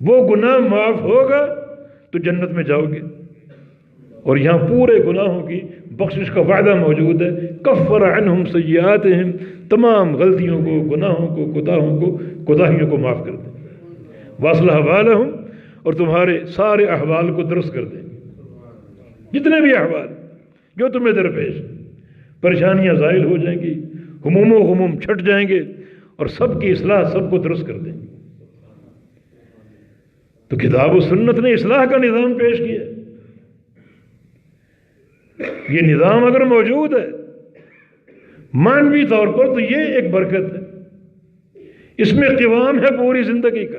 وہ گناہ معاف ہوگا تو جنت میں جاؤ گے. اور یہاں پورے گناہوں کی بخشش کا وعدہ موجود ہے. کفر عنہم سیئاتہم، تمام غلطیوں کو، گناہوں کو، کوتاہیوں کو معاف کر دیں. واصلح بالہم، اور تمہارے سارے احوال کو درست کر دیں گے. جتنے بھی احوال جو تمہیں درپیش، پریشانیاں زائل ہو جائیں گی، ہموم و غموم چھٹ جائیں گے، اور سب کی اصلاح، سب کو درست کر دیں گے. تو کتاب و سنت نے اصلاح کا نظام پیش کیا. یہ نظام اگر موجود ہے معنوی طور پر تو یہ ایک برکت ہے. اس میں قوام ہے پوری زندگی کا.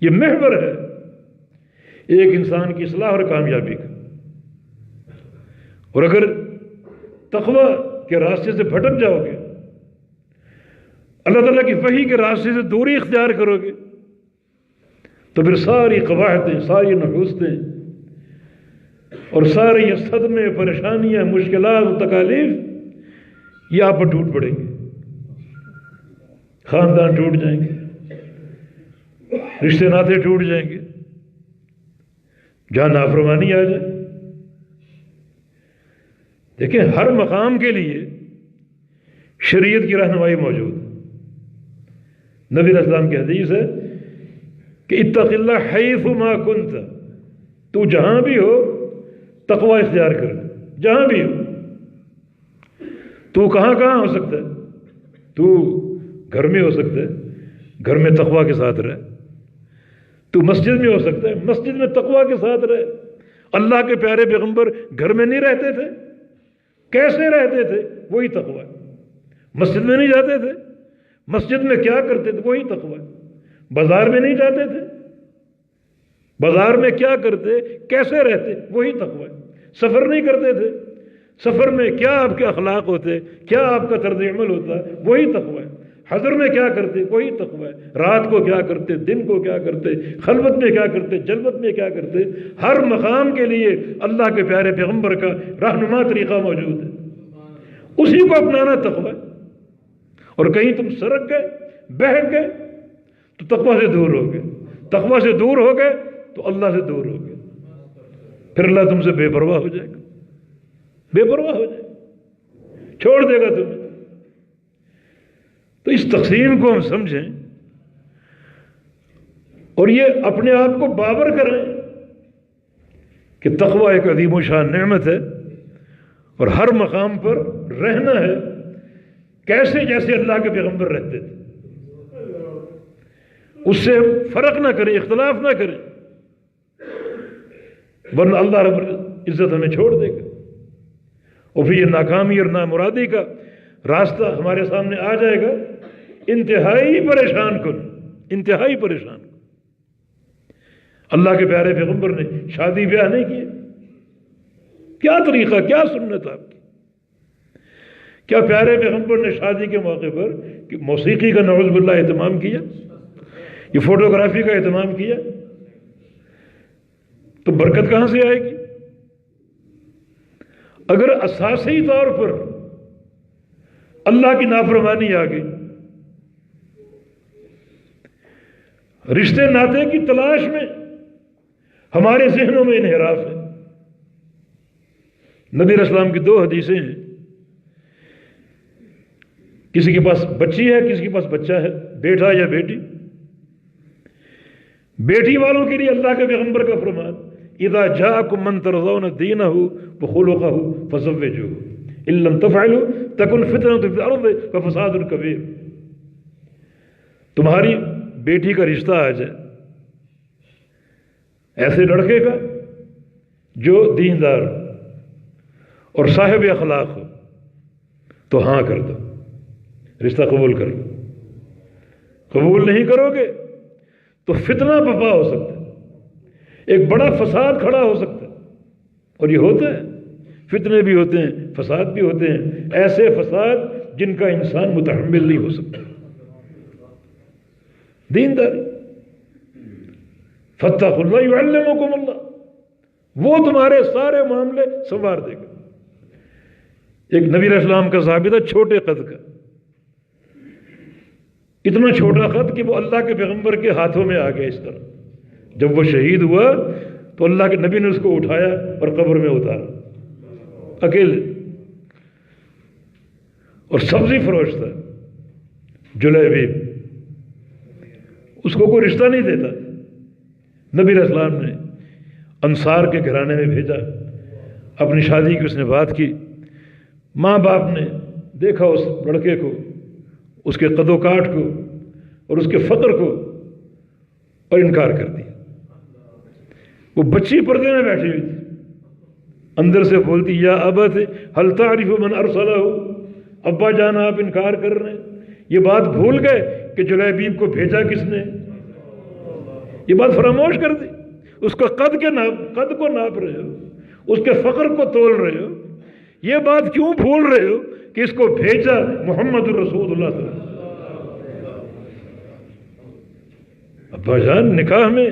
یہ محور ہے ایک انسان کی اصلاح اور کامیابی کا. اور اگر تقوی کے راستے سے بھٹک جاؤ گے، اللہ تعالیٰ کی وحی کے راستے سے دوری اختیار کرو گے، تو پھر ساری قباحتیں، ساری نحوستیں اور سارے یہ صدمے، پریشانیاں، مشکلات و تکالیف یہ آپ پر ٹوٹ پڑیں گے. خاندان ٹوٹ جائیں گے، رشتے ناطے ٹوٹ جائیں گے، جہاں نافرمانی آ جائے. دیکھیں ہر مقام کے لیے شریعت کی رہنمائی موجود ہے. نبی علیہ السلام کی حدیث ہے کہ اتق اللہ حیث ما کنت، تو جہاں بھی ہو تقوی اختیار کر. جہاں بھی ہو، تو کہاں ہو سکتا ہے؟ تو گھر میں ہو سکتا ہے، گھر میں تقوی کے ساتھ رہے. تو مسجد میں ہو سکتا ہے، مسجد میں تقوی کے ساتھ رہے. اللہ کے پیارے پیغمبر گھر میں نہیں رہتے تھے، کیسے رہتے تھے؟ وہی تقوی. مسجد میں نہیں جاتے تھے، مسجد میں کیا کرتے تھے؟ وہی تقوی. بازار میں نہیں جاتے تھے، بازار میں کیا کرتے، کیسے رہتے؟ وہی تقوی. سفر نہیں کرتے تھے، سفر میں کیا آپ کے اخلاق ہوتے، کیا آپ کا طرز عمل ہوتا، وہی تقوی. حضر میں کیا کرتے؟ وہی تقوی. رات کو کیا کرتے، دن کو کیا کرتے، خلوت میں کیا کرتے، جلوت میں کیا کرتے. ہر مقام کے لیے اللہ کے پیارے پیغمبر کا رہنما طریقہ موجود ہے، اسی کو اپنانا تقوی. اور کہیں تم سرک گئے، بہک گئے تو تقوی سے دور ہو گئے. تقوی سے دور ہو گئے تو اللہ سے دور ہو گئے، پھر اللہ تم سے بے پرواہ ہو جائے گا، بے پرواہ ہو جائے گا، چھوڑ دے گا تمہیں۔ تو اس تقسیم کو ہم سمجھیں اور یہ اپنے آپ کو بابر کریں کہ تقوی ایک عظیم و شان نعمت ہے، اور ہر مقام پر رہنا ہے کیسے جیسے اللہ کے پیغمبر رہتے تھے، اس سے فرق نہ کریں، اختلاف نہ کریں، ورنہ اللہ رب العزت ہمیں چھوڑ دے گا، اور پھر یہ ناکامی اور نامرادی کا راستہ ہمارے سامنے آ جائے گا، انتہائی پریشان کن، انتہائی پریشان کن۔ اللہ کے پیارے پیغمبر نے شادی بیاہ نہیں کیے، کیا طریقہ، کیا سنت آپ کی؟ کیا پیارے پیغمبر نے شادی کے موقع پر موسیقی کا نعوذ باللہ اہتمام کیا، یہ فوٹوگرافی کا اہتمام کیا؟ تو برکت کہاں سے آئے گی؟ اگر اساسی طور پر اللہ کی نافرمانی آ گئی، رشتے ناطے کی تلاش میں ہمارے ذہنوں میں انحراف ہے۔ نبی علیہ السلام کی 2 حدیثیں ہیں، کسی کے پاس بچی ہے، کسی کے پاس بچہ ہے، بیٹا یا بیٹی۔ بیٹی والوں کے لیے اللہ کے پیغمبر کا فرمان، اذا جاءکم من ترضون دینہ وخلقہ فزوجوہ ان لم تفعلوا تکن فتنۃ فی الارض وفساد کبیر۔ تمہاری بیٹی کا رشتہ آ جائے ایسے لڑکے کا جو دیندار اور صاحب اخلاق ہو تو ہاں کر دو، رشتہ قبول کر لو۔ قبول نہیں کرو گے تو فتنہ برپا ہو سکتا ہے، ایک بڑا فساد کھڑا ہو سکتا ہے، اور یہ ہوتا ہے، فتنے بھی ہوتے ہیں، فساد بھی ہوتے ہیں، ایسے فساد جن کا انسان متحمل نہیں ہو سکتا۔ دینداری، فاتقوا اللہ یعلمکم اللہ، وہ تمہارے سارے معاملے سنوار دے گا۔ ایک نبی علیہ السلام کا صحابی تھا، چھوٹے قد کا، اتنا چھوٹا خط کہ وہ اللہ کے پیغمبر کے ہاتھوں میں آ گیا اس طرح۔ جب وہ شہید ہوا تو اللہ کے نبی نے اس کو اٹھایا اور قبر میں اتارا اکیلے، اور سبزی فروش تھا جلیبیب، اس کو کوئی رشتہ نہیں دیتا۔ نبی علیہ السلام نے انصار کے گھرانے میں بھیجا، اپنی شادی کی اس نے بات کی، ماں باپ نے دیکھا اس لڑکے کو، اس کے قد و کاٹ کو اور اس کے فقر کو، اور انکار کر دیا۔ وہ بچی پردے میں بیٹھی ہوئی تھی، اندر سے بولتی یا ابت هل تعرف من ارسلہ، ابا جان آپ انکار کر رہے ہیں، یہ بات بھول گئے کہ جلیبیب کو بھیجا کس نے، یہ بات فراموش کر دی۔ اس کا قد کو ناپ رہے ہو، اس کے فقر کو تول رہے ہو، یہ بات کیوں بھول رہے ہو کہ اس کو بھیجا محمد الرسول اللہ صلی اللہ علیہ وسلم۔ ابا جان، نکاح میں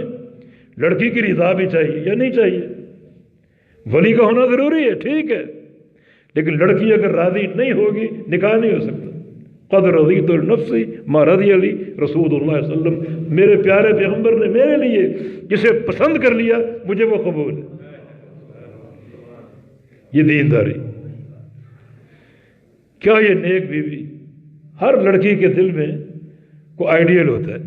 لڑکی کی رضا بھی چاہیے یا نہیں چاہیے؟ ولی کا ہونا ضروری ہے، ٹھیک ہے، لیکن لڑکی اگر راضی نہیں ہوگی نکاح نہیں ہو سکتا۔ قد رضیت النفسی ما رضی علی رسول اللہ صلی اللہ علیہ وسلم، میرے پیارے پیغمبر نے میرے لیے جسے پسند کر لیا مجھے وہ قبول ہے۔ یہ دینداری۔ کیا یہ نیک بیوی؟ ہر لڑکی کے دل میں کوئی آئیڈیل ہوتا ہے،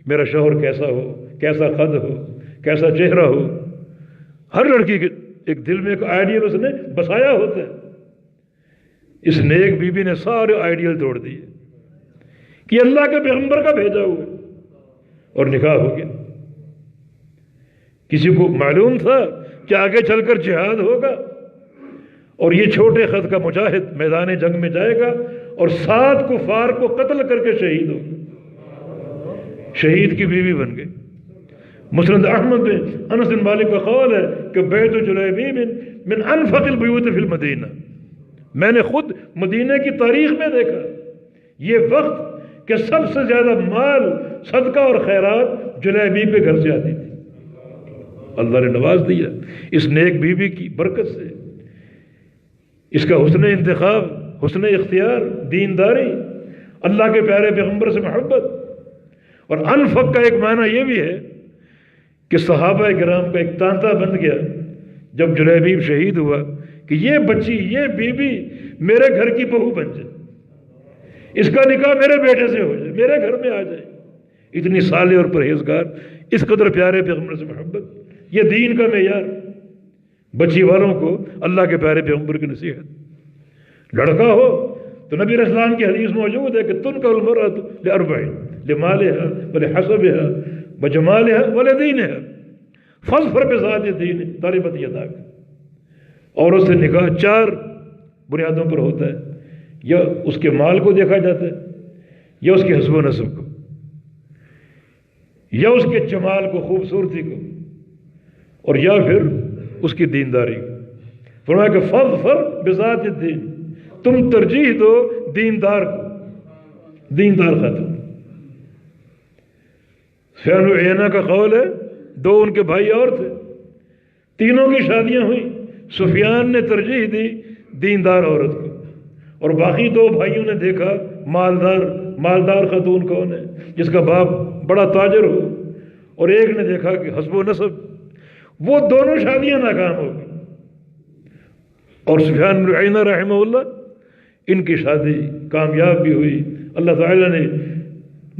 میرا شوہر کیسا ہو، کیسا قد ہو، کیسا چہرہ ہو، ہر لڑکی کے ایک دل میں ایک آئیڈیل اس نے بسایا ہوتا ہے۔ اس نیک بیوی نے سارے آئیڈیل توڑ دیے کہ اللہ کے پیغمبر کا بھیجا ہوا ہے، اور نکاح ہو گیا۔ کسی کو معلوم تھا کہ آگے چل کر جہاد ہوگا اور یہ چھوٹے قد کا مجاہد میدان جنگ میں جائے گا اور 7 کفار کو قتل کر کے شہید ہوگا، شہید کی بیوی بن گئی۔ مسند احمد میں انس بن مالک کا قول ہے کہ بیت جلیبیب من انفق البیوت فی المدینہ، میں نے خود مدینہ کی تاریخ میں دیکھا یہ وقت کہ سب سے زیادہ مال، صدقہ اور خیرات جلیبیب کے گھر سے آتی تھی۔ اللہ نے نواز دیا اس نیک بیوی کی برکت سے، اس کا حسن انتخاب، حسن اختیار، دینداری، اللہ کے پیارے پیغمبر سے محبت۔ اور انفق کا ایک معنی یہ بھی ہے کہ صحابہ کرام کا ایک تانتا بن گیا جب جلیبیب شہید ہوا کہ یہ بچی، یہ بیوی میرے گھر کی بہو بن جائے، اس کا نکاح میرے بیٹے سے ہو جائے، میرے گھر میں آ جائے۔ اتنی صالح اور پرہیزگار، اس قدر پیارے پیغمبر سے محبت، یہ دین کا معیار۔ بچی والوں کو اللہ کے پیارے پیغمبر کی نصیحت۔ لڑکا ہو تو نبی علیہ السلام کی حدیث موجود ہے کہ تنکح المرأۃ لأربع، لمالها ولحسبها وجمالها ولدینها فاظفر بذات الدین تربت یداک۔ عورت سے نکاح 4 بنیادوں پر ہوتا ہے، یا اس کے مال کو دیکھا جاتا ہے، یا اس کے حسب و نسب کو، یا اس کے جمال کو، خوبصورتی کو، اور یا پھر اس کی دینداری کو۔ فرمایا کہ فاظفر بذات الدین، تم ترجیح دو دیندار کو، دیندار خاتون۔ سفیان بن عیینہ کا قول ہے، 2 ان کے بھائی اور تھے، تینوں کی شادیاں ہوئیں، سفیان نے ترجیح دی دیندار عورت کو، اور باقی 2 بھائیوں نے دیکھا مالدار خاتون کون ہے، جس کا باپ بڑا تاجر ہو، اور ایک نے دیکھا کہ حسب و نسب۔ وہ دونوں شادیاں ناکام ہو گئی، اور سفیان بن عیینہ رحمہ اللہ، ان کی شادی کامیاب بھی ہوئی، اللہ تعالیٰ نے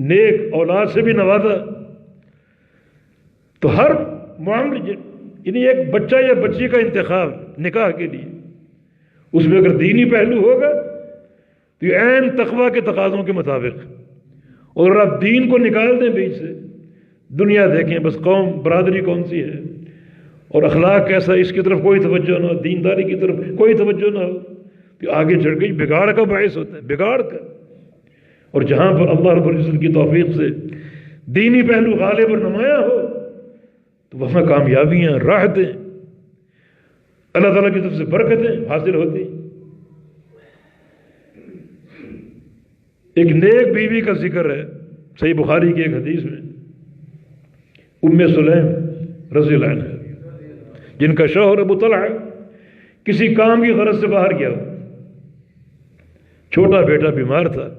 نیک اولاد سے بھی نوازا۔ تو ہر معاملے، یعنی ایک بچہ یا بچی کا انتخاب نکاح کے لیے، اس میں اگر دینی پہلو ہوگا تو یہ عین تقویٰ کے تقاضوں کے مطابق، اور اگر آپ دین کو نکال دیں بیچ سے، دنیا دیکھیں بس قوم برادری کون سی ہے اور اخلاق کیسا، اس کی طرف کوئی توجہ نہ ہو، دینداری کی طرف کوئی توجہ نہ ہو، تو آگے چڑھ گئی بگاڑ کا باعث ہوتا ہے، بگاڑ کا۔ اور جہاں پر اللہ رب العزت کی توفیق سے دینی پہلو غالب اور نمایاں ہو تو وہاں کامیابیاں، راحتیں، اللہ تعالیٰ کی طرف سے برکتیں حاصل ہوتی۔ ایک نیک بیوی کا ذکر ہے صحیح بخاری کی ایک حدیث میں، ام سلیم رضی اللہ عنہ، جن کا شوہر ابو طلحہ کسی کام کی غرض سے باہر گیا ہو، چھوٹا بیٹا بیمار تھا،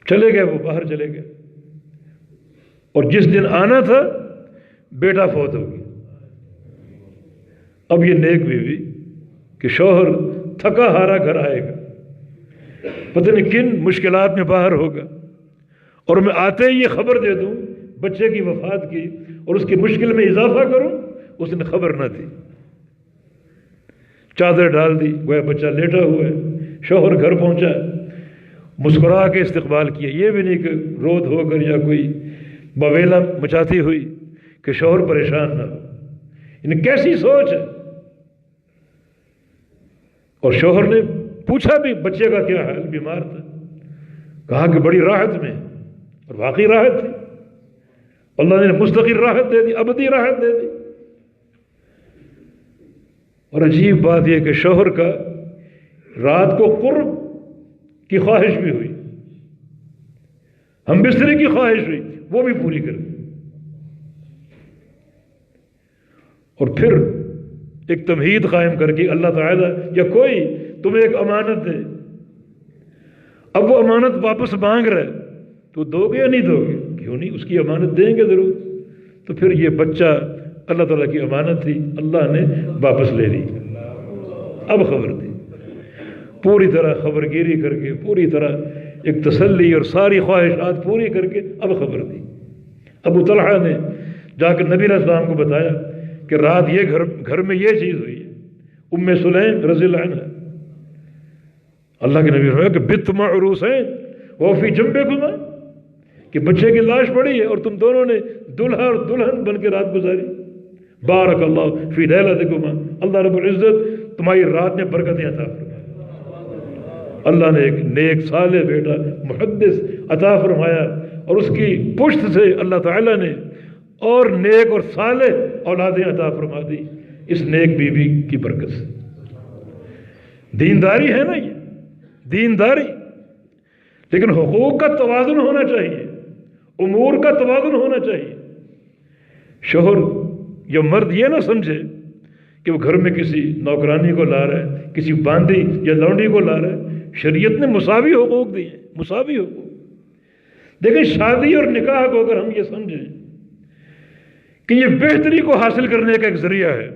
چلے گئے، وہ باہر چلے گئے، اور جس دن آنا تھا بیٹا فوت ہو گیا۔ اب یہ نیک بیوی کہ شوہر تھکا ہارا گھر آئے گا، پتہ نہیں کن مشکلات میں باہر ہوگا، اور میں آتے ہی یہ خبر دے دوں بچے کی وفات کی اور اس کی مشکل میں اضافہ کروں، اس نے خبر نہ دی، چادر ڈال دی، گویا بچہ لیٹا ہوا ہے، شوہر گھر پہنچا، مسکرا کے استقبال کیا، یہ بھی نہیں کہ رود ہو کر یا کوئی بویلا مچاتی ہوئی کہ شوہر پریشان نہ ہو، یعنی کیسی سوچ ہے۔ اور شوہر نے پوچھا بھی بچے کا کیا حال، بیمار تھا، کہا کہ بڑی راحت میں، اور واقعی راحت تھی، اللہ نے مستقل راحت دے دی، ابدی راحت دے دی۔ اور عجیب بات یہ کہ شوہر کا رات کو قرب کی خواہش بھی ہوئی، ہم بستری کی خواہش ہوئی، وہ بھی پوری کر دی۔ اور پھر ایک تمہید قائم کر کے اللہ تعالیٰ یا کوئی تمہیں ایک امانت دے، اب وہ امانت واپس مانگ رہا ہے، تو دو گے یا نہیں دو گے؟ کیوں نہیں، اس کی امانت دیں گے ضرور۔ تو پھر یہ بچہ اللہ تعالیٰ کی امانت تھی، اللہ نے واپس لے لی، اب خبر دی، پوری طرح خبر گیری کر کے، پوری طرح ایک تسلی اور ساری خواہشات پوری کر کے اب خبر دی۔ ابو طلحہ نے جا کر نبی علیہ السلام کو بتایا کہ رات یہ گھر میں یہ چیز ہوئی ہے۔ ام سلیم رضی اللہ عنہ، اللہ کے نبی نے کہ بت مع عروسین وفی جنبکما، کہ بچے کی لاش پڑی ہے اور تم دونوں نے دلہا اور دلہن بن کے رات گزاری، بارک اللہ فی لیلتکما، اللہ رب العزت تمہاری رات میں برکتیں عطا فرمائے۔ اللہ نے ایک نیک صالح بیٹا محدث عطا فرمایا، اور اس کی پشت سے اللہ تعالیٰ نے اور نیک اور صالح اولادیں عطا فرما دی اس نیک بیوی کی برکت سے۔ دینداری ہے نا، یہ دینداری، لیکن حقوق کا توازن ہونا چاہیے، امور کا توازن ہونا چاہیے۔ شوہر یا مرد یہ نہ سمجھے کہ وہ گھر میں کسی نوکرانی کو لا رہا ہے، کسی باندی یا لونڈی کو لا رہا ہے۔ شریعت نے مساوی حقوق دیے، مساوی حقوق۔ دیکھیں شادی اور نکاح کو اگر ہم یہ سمجھیں کہ یہ بہتری کو حاصل کرنے کا ایک ذریعہ ہے،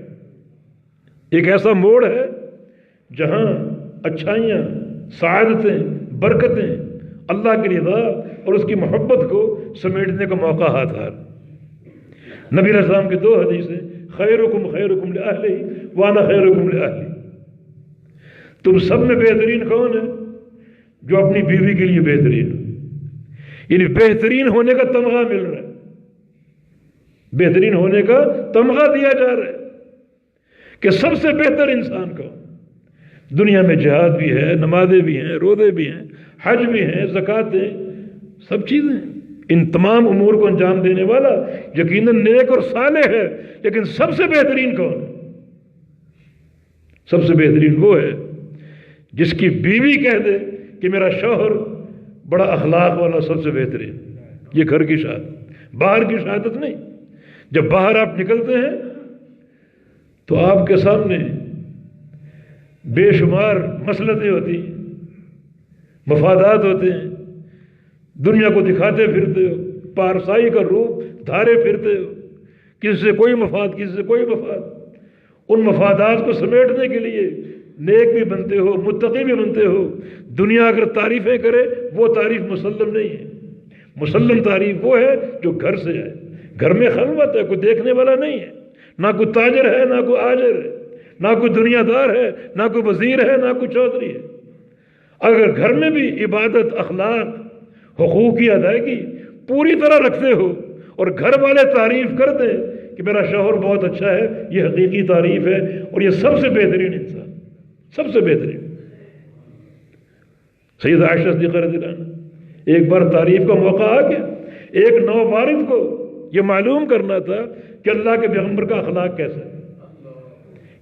ایک ایسا موڑ ہے جہاں اچھائیاں، سعادتیں، برکتیں، اللہ کی رضا اور اس کی محبت کو سمیٹنے کا موقع ہاتھ آ رہا۔ نبی علیہ السلام کی 2 حدیثیں، خیرکم خیرکم لأہلہ وانا خیرکم لأہلی۔ تم سب میں بہترین کون ہے؟ جو اپنی بیوی کے لیے بہترین ہو، یعنی بہترین ہونے کا تمغہ مل رہا ہے، بہترین ہونے کا تمغہ دیا جا رہا ہے کہ سب سے بہتر انسان کون؟ دنیا میں جہاد بھی ہے، نمازیں بھی ہیں، روزے بھی ہیں، حج بھی ہیں، زکاتیں، سب چیزیں ہیں۔ ان تمام امور کو انجام دینے والا یقیناً نیک اور صالح ہے، لیکن سب سے بہترین کون ہے؟ سب سے بہترین وہ ہے جس کی بیوی کہہ دے کہ میرا شوہر بڑا اخلاق والا، سب سے بہترین۔ یہ گھر کی شہادت، باہر کی شہادت نہیں۔ جب باہر آپ نکلتے ہیں تو آپ کے سامنے بے شمار مسلطیں ہوتی ہیں، مفادات ہوتے ہیں، دنیا کو دکھاتے پھرتے ہو، پارسائی کا روپ دھارے پھرتے ہو، کسی سے کوئی مفاد، کسی سے کوئی مفاد۔ ان مفادات کو سمیٹنے کے لیے نیک بھی بنتے ہو، متقی بھی بنتے ہو۔ دنیا اگر تعریفیں کرے وہ تعریف مسلم نہیں ہے، مسلم تعریف وہ ہے جو گھر سے آئے۔ گھر میں خلوت ہے، کوئی دیکھنے والا نہیں ہے، نہ کوئی تاجر ہے، نہ کوئی آجر ہے، نہ کوئی دنیا دار ہے، نہ کوئی وزیر ہے، نہ کوئی چودھری ہے۔ اگر گھر میں بھی عبادت، اخلاق، حقوق کی ادائیگی پوری طرح رکھتے ہو اور گھر والے تعریف کر دیں کہ میرا شوہر بہت اچھا ہے، یہ حقیقی تعریف ہے، اور یہ سب سے بہترین انسان، سب سے بہترین۔ سیدہ عائشہ صدیقہ رضی اللہ عنہ، ایک بار تعریف کا موقع آ گیا، ایک نوبارد کو یہ معلوم کرنا تھا کہ اللہ کے پیغمبر کا اخلاق کیسا ہے۔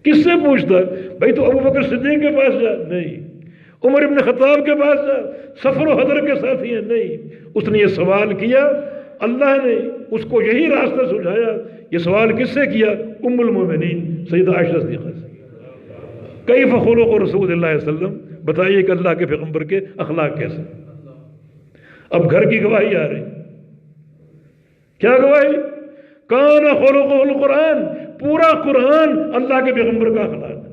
کس سے پوچھتا؟ بھائی تو ابو بکر صدیق کے پاس جا، نہیں۔ عمر ابن خطاب کے پاس جا، سفر و حضر کے ساتھی ہیں، نہیں۔ اس نے یہ سوال کیا، اللہ نے اس کو یہی راستہ سجھایا۔ یہ سوال کس سے کیا؟ ام المومنین سیدہ عائشہ صدیقہ سے۔ کیف خلق رسول اللہ صلی اللہ علیہ وسلم، بتائیے کہ اللہ کے پیغمبر کے اخلاق کیسے۔ اب گھر کی گواہی آ رہی، کیا گواہی؟ کان خلقہ القرآن، پورا قرآن اللہ کے پیغمبر کا اخلاق ہے۔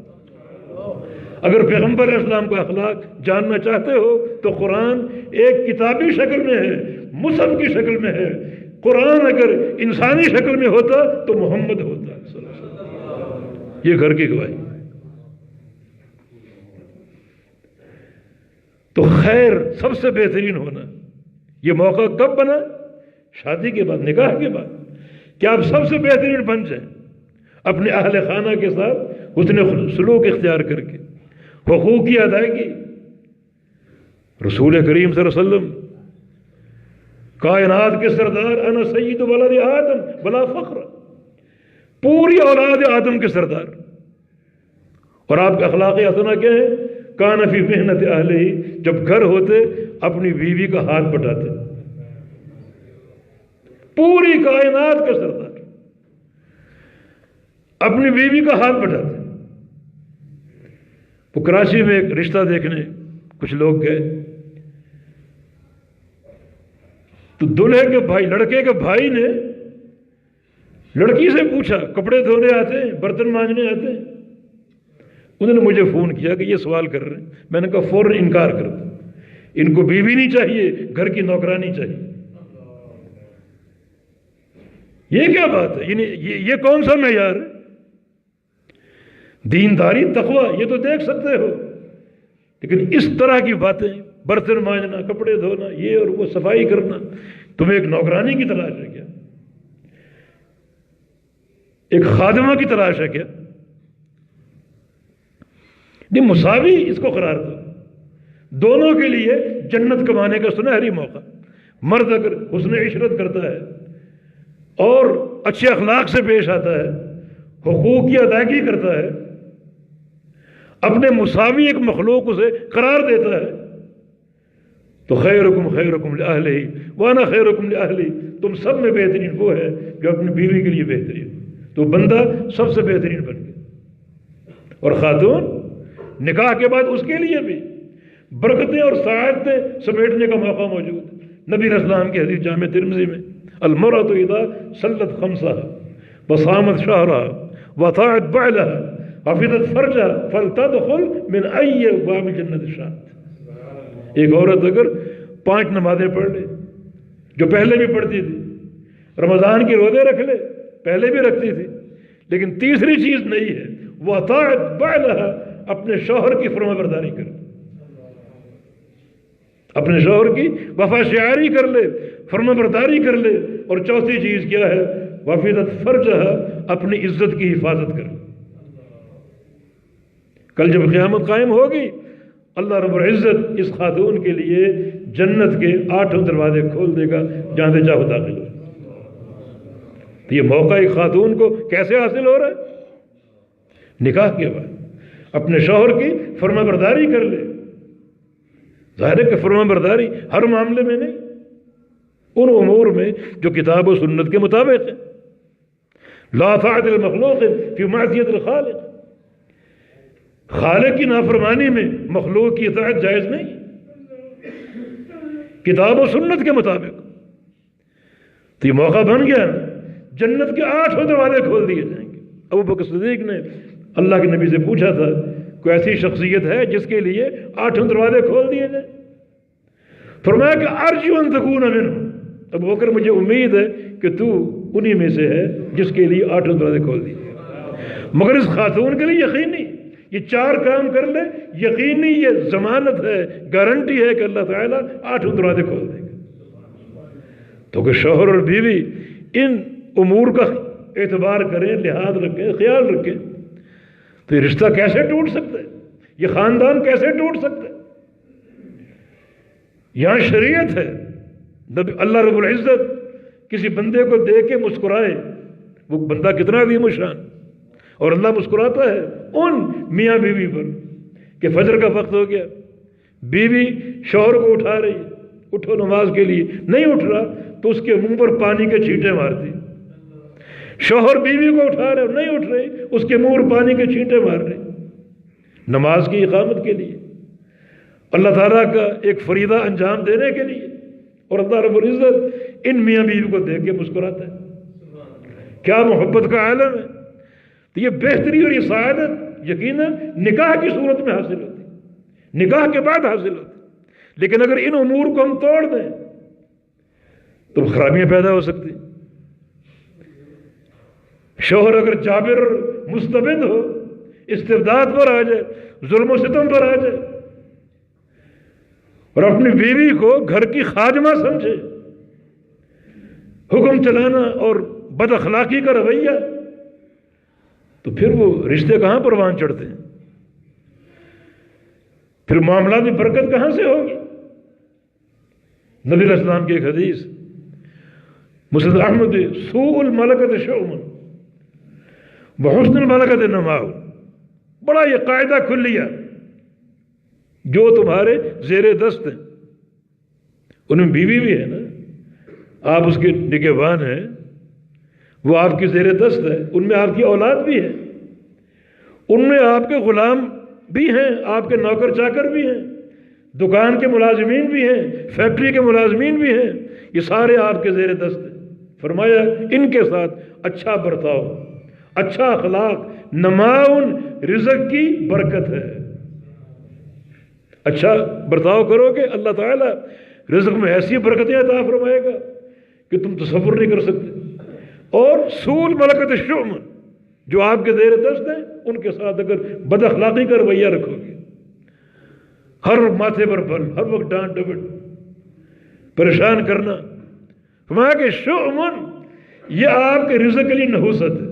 اگر پیغمبر علیہ السلام کا اخلاق جاننا چاہتے ہو تو قرآن ایک کتابی شکل میں ہے، مصحف کی شکل میں ہے۔ قرآن اگر انسانی شکل میں ہوتا تو محمد ہوتا صلی اللہ علیہ وسلم۔ یہ گھر کی گواہی۔ تو خیر، سب سے بہترین ہونا، یہ موقع کب بنا؟ شادی کے بعد، نکاح کے بعد، کہ آپ سب سے بہترین بن جائیں اپنے اہل خانہ کے ساتھ حسن سلوک اختیار کر کے، حقوق کی ادائیگی۔ رسول کریم صلی اللہ علیہ وسلم کائنات کے سردار، انا سید ولد آدم بلا فخر، پوری اولاد آدم کے سردار، اور آپ کے اخلاق حسنہ کیا ہے؟ کان فی محنت اہلہ، جب گھر ہوتے اپنی بیوی کا ہاتھ بٹاتے، پوری کائنات کا سردار اپنی بیوی کا ہاتھ بٹاتے۔ وہ کراچی میں ایک رشتہ دیکھنے کچھ لوگ گئے تو دلہے کے بھائی، لڑکے کے بھائی نے لڑکی سے پوچھا کپڑے دھونے آتے ہیں، برتن مانجنے آتے ہیں؟ انہوں نے مجھے فون کیا کہ یہ سوال کر رہے ہیں۔ میں نے کہا فوراً انکار کر دو، ان کو بیوی نہیں چاہیے، گھر کی نوکرانی چاہیے۔ یہ کیا بات ہے؟ یعنی یہ کون سا معیار ہے؟ دینداری، تقوی، یہ تو دیکھ سکتے ہو، لیکن اس طرح کی باتیں، برتن مانجنا، کپڑے دھونا، یہ اور وہ، صفائی کرنا، تمہیں ایک نوکرانی کی تلاش ہے کیا؟ ایک خادمہ کی تلاش ہے کیا؟ نہیں، مساوی اس کو قرار دو، دونوں کے لیے جنت کمانے کا سنہری موقع۔ مرد اگر حسن عشرت کرتا ہے اور اچھے اخلاق سے پیش آتا ہے، حقوق کی ادائیگی کرتا ہے، اپنے مساوی ایک مخلوق اسے قرار دیتا ہے، تو خیرکم خیرکم لأہلہ وانا خیرکم لأہلی، تم سب میں بہترین وہ ہے جو اپنی بیوی کے لیے بہترین، تو بندہ سب سے بہترین بن گیا۔ اور خاتون نکاح کے بعد اس کے لیے بھی برکتیں اور سعادتیں سمیٹنے کا موقع موجود ہے۔ نبی علیہ السلام کی حدیث جامع ترمذی میں، المرأة اذا صلت خمسها وصامت شهرها وطاعت بعلها حفظت فرجها فلتدخل من أي باب جنت شاءت. ایک عورت اگر 5 نمازیں پڑھ لے جو پہلے بھی پڑھتی تھی، رمضان کے روزے رکھ لے پہلے بھی رکھتی تھی، لیکن تیسری چیز نہیں ہے وطاعت بعلها، اپنے شوہر کی فرما برداری کر، اپنے شوہر کی وفا شعاری کر لے، فرما برداری کر لے، اور چوتھی چیز کیا ہے وفیدت فرجہ، اپنی عزت کی حفاظت کر. کل جب قیامت قائم ہوگی اللہ رب العزت اس خاتون کے لیے جنت کے 8 دروازے کھول دے گا جہاں سے چاہو داخل ہو. یہ موقع ایک خاتون کو کیسے حاصل ہو رہا ہے؟ نکاح کے بعد اپنے شوہر کی فرما برداری کر لے. ظاہر ہے کہ فرما برداری ہر معاملے میں نہیں، ان امور میں جو کتاب و سنت کے مطابق ہے. لا طاعت المخلوق فی معصیت الخالق، خالق کی نافرمانی میں مخلوق کی اطاعت جائز نہیں، کتاب و سنت کے مطابق. تو یہ موقع بن گیا نا، جنت کے 8 دروازے کھول دیے جائیں گے. ابو بکر صدیق نے اللہ کے نبی سے پوچھا تھا کوئی ایسی شخصیت ہے جس کے لیے 8 دروازے کھول دیے جائیں؟ فرمایا کہ ارجو ان تکون منہم. ابو بکر مجھے امید ہے کہ تو انہی میں سے ہے جس کے لیے 8 دروازے کھول دیے. مگر اس خاتون کے لیے یقینی یہ 4 کام کر لے، یقینی یہ ضمانت ہے، گارنٹی ہے کہ اللہ تعالیٰ 8 دروازے کھول دے گا. تو کہ شوہر اور بیوی ان امور کا اعتبار کریں، لحاظ رکھیں، خیال رکھیں، تو یہ رشتہ کیسے ٹوٹ سکتا ہے؟ یہ خاندان کیسے ٹوٹ سکتا ہے؟ یہاں شریعت ہے. اللہ رب العزت کسی بندے کو دیکھ کے مسکرائے، وہ بندہ کتنا عظیم الشان، اور اللہ مسکراتا ہے ان میاں بیوی پر کہ فجر کا وقت ہو گیا، بیوی شوہر کو اٹھا رہی ہے، اٹھو نماز کے لیے، نہیں اٹھ رہا تو اس کے منہ پر پانی کے چھینٹے مارتی. شوہر بیوی کو اٹھا رہے نہیں اٹھ رہے، اس کے منہ پر پانی کے چھینٹے مار رہے نماز کی اقامت کے لیے، اللہ تعالیٰ کا ایک فریضہ انجام دینے کے لیے. اور اللہ رب العزت ان میاں بیوی کو دیکھ کے مسکراتا ہے. کیا محبت کا عالم ہے! تو یہ بہتری اور یہ سعادت یقیناً نکاح کی صورت میں حاصل ہوتی، نکاح کے بعد حاصل ہوتی. لیکن اگر ان امور کو ہم توڑ دیں تو خرابیاں پیدا ہو سکتی. شوہر اگر جابر مستبد ہو، استبداد پر آ جائے، ظلم و ستم پر آ جائے، اور اپنی بیوی کو گھر کی خادمہ سمجھے، حکم چلانا اور بد اخلاقی کا رویہ، تو پھر وہ رشتے کہاں پروان چڑھتے ہیں؟ پھر معاملات میں برکت کہاں سے ہوگی؟ نبی علیہ السلام کی ایک حدیث مسند احمد، سوء الملکۃ شؤم وحسن الملکۃ نماء. بڑا یہ قاعدہ کلیہ، جو تمہارے زیر دست ہیں، ان میں بیوی بھی ہے نا، آپ اس کے نگہبان ہیں، وہ آپ کی زیر دست ہے، ان میں آپ کی اولاد بھی ہے، ان میں آپ کے غلام بھی ہیں، آپ کے نوکر چاکر بھی ہیں، دکان کے ملازمین بھی ہیں، فیکٹری کے ملازمین بھی ہیں، یہ سارے آپ کے زیر دست ہیں. فرمایا ان کے ساتھ اچھا برتاؤ، اچھا اخلاق نماؤن رزق کی برکت ہے. اچھا برتاؤ کرو گے اللہ تعالیٰ رزق میں ایسی برکتیں عطا فرمائے گا کہ تم تصور نہیں کر سکتے. اور سول ملکت شؤم، جو آپ کے زیر دست ہیں، ان کے ساتھ اگر بد اخلاقی کا رویہ رکھو گے، ہر ماتھے پر بل، ہر وقت ڈانٹ ڈپٹ، پریشان کرنا، فرمایا کہ شؤمن یہ آپ کے رزق کے لیے نحوست ہے.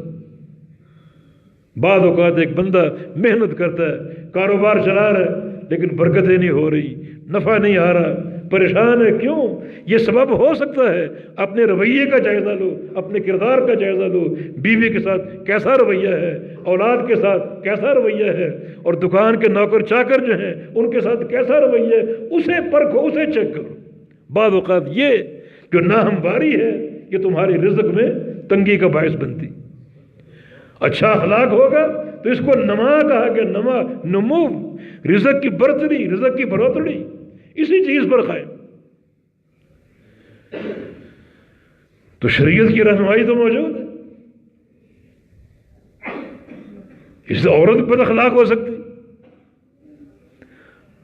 بعض اوقات ایک بندہ محنت کرتا ہے، کاروبار چلا رہا ہے، لیکن برکتیں نہیں ہو رہی، نفع نہیں آ رہا، پریشان ہے. کیوں؟ یہ سبب ہو سکتا ہے اپنے رویے کا جائزہ لو، اپنے کردار کا جائزہ لو، بیوی کے ساتھ کیسا رویہ ہے، اولاد کے ساتھ کیسا رویہ ہے، اور دکان کے نوکر چاکر جو ہیں ان کے ساتھ کیسا رویہ ہے، اسے پرکھو، اسے چیک کرو. بعض اوقات یہ جو ناہمواری ہے یہ تمہاری رزق میں تنگی کا باعث بنتی. اچھا اخلاق ہوگا تو اس کو نما کہا کہ نمو، رزق کی برتری، رزق کی بڑھوتری اسی چیز پر قائم. تو شریعت کی رہنمائی تو موجود ہے. اس سے عورت بد اخلاق ہو سکتی؟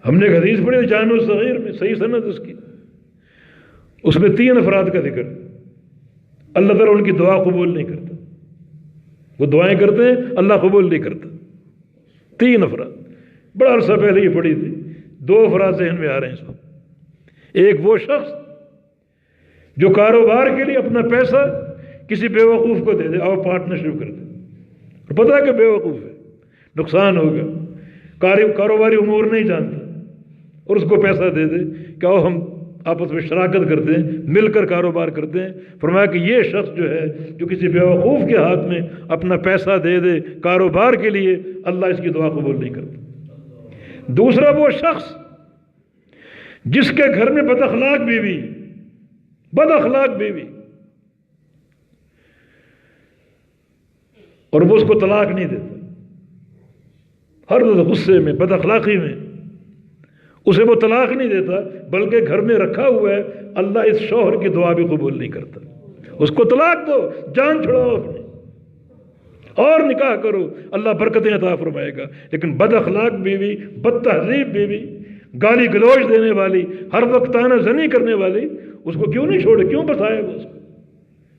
ہم نے ایک حدیث پڑھی جامع الصغیر میں، صحیح سند اس کی، اس میں 3 افراد کا ذکر، اللہ تعالیٰ ان کی دعا قبول نہیں کرتا، وہ دعائیں کرتے ہیں اللہ قبول نہیں کرتا۔ 3 افراد، بڑا عرصہ پہلے یہ پڑھی تھی، 2 افراد ذہن میں آ رہے ہیں اس وقت۔ ایک وہ شخص جو کاروبار کے لیے اپنا پیسہ کسی بیوقوف کو دے دے، اور پارٹنرشپ کر دے، اور پتہ ہے کہ بیوقوف ہے، نقصان ہوگا، کاروباری امور نہیں جانتا، اور اس کو پیسہ دے دے کہ آؤ ہم آپس میں شراکت کرتے ہیں، مل کر کاروبار کرتے ہیں۔ فرمایا کہ یہ شخص جو ہے جو کسی بیوقوف کے ہاتھ میں اپنا پیسہ دے دے کاروبار کے لیے، اللہ اس کی دعا قبول نہیں کرتا۔ دوسرا وہ شخص جس کے گھر میں بد اخلاق بیوی، اور وہ اس کو طلاق نہیں دیتا، ہر روز غصے میں، بد اخلاقی میں اسے وہ طلاق نہیں دیتا، بلکہ گھر میں رکھا ہوا ہے، اللہ اس شوہر کی دعا بھی قبول نہیں کرتا۔ اس کو طلاق دو، جان چھڑاؤ اپنی، اور نکاح کرو، اللہ برکتیں عطا فرمائے گا۔ لیکن بد اخلاق بیوی، بد تہذیب بیوی، گالی گلوچ دینے والی، ہر وقت طعنہ زنی کرنے والی، اس کو کیوں نہیں چھوڑے، کیوں بتائے گا اس کو؟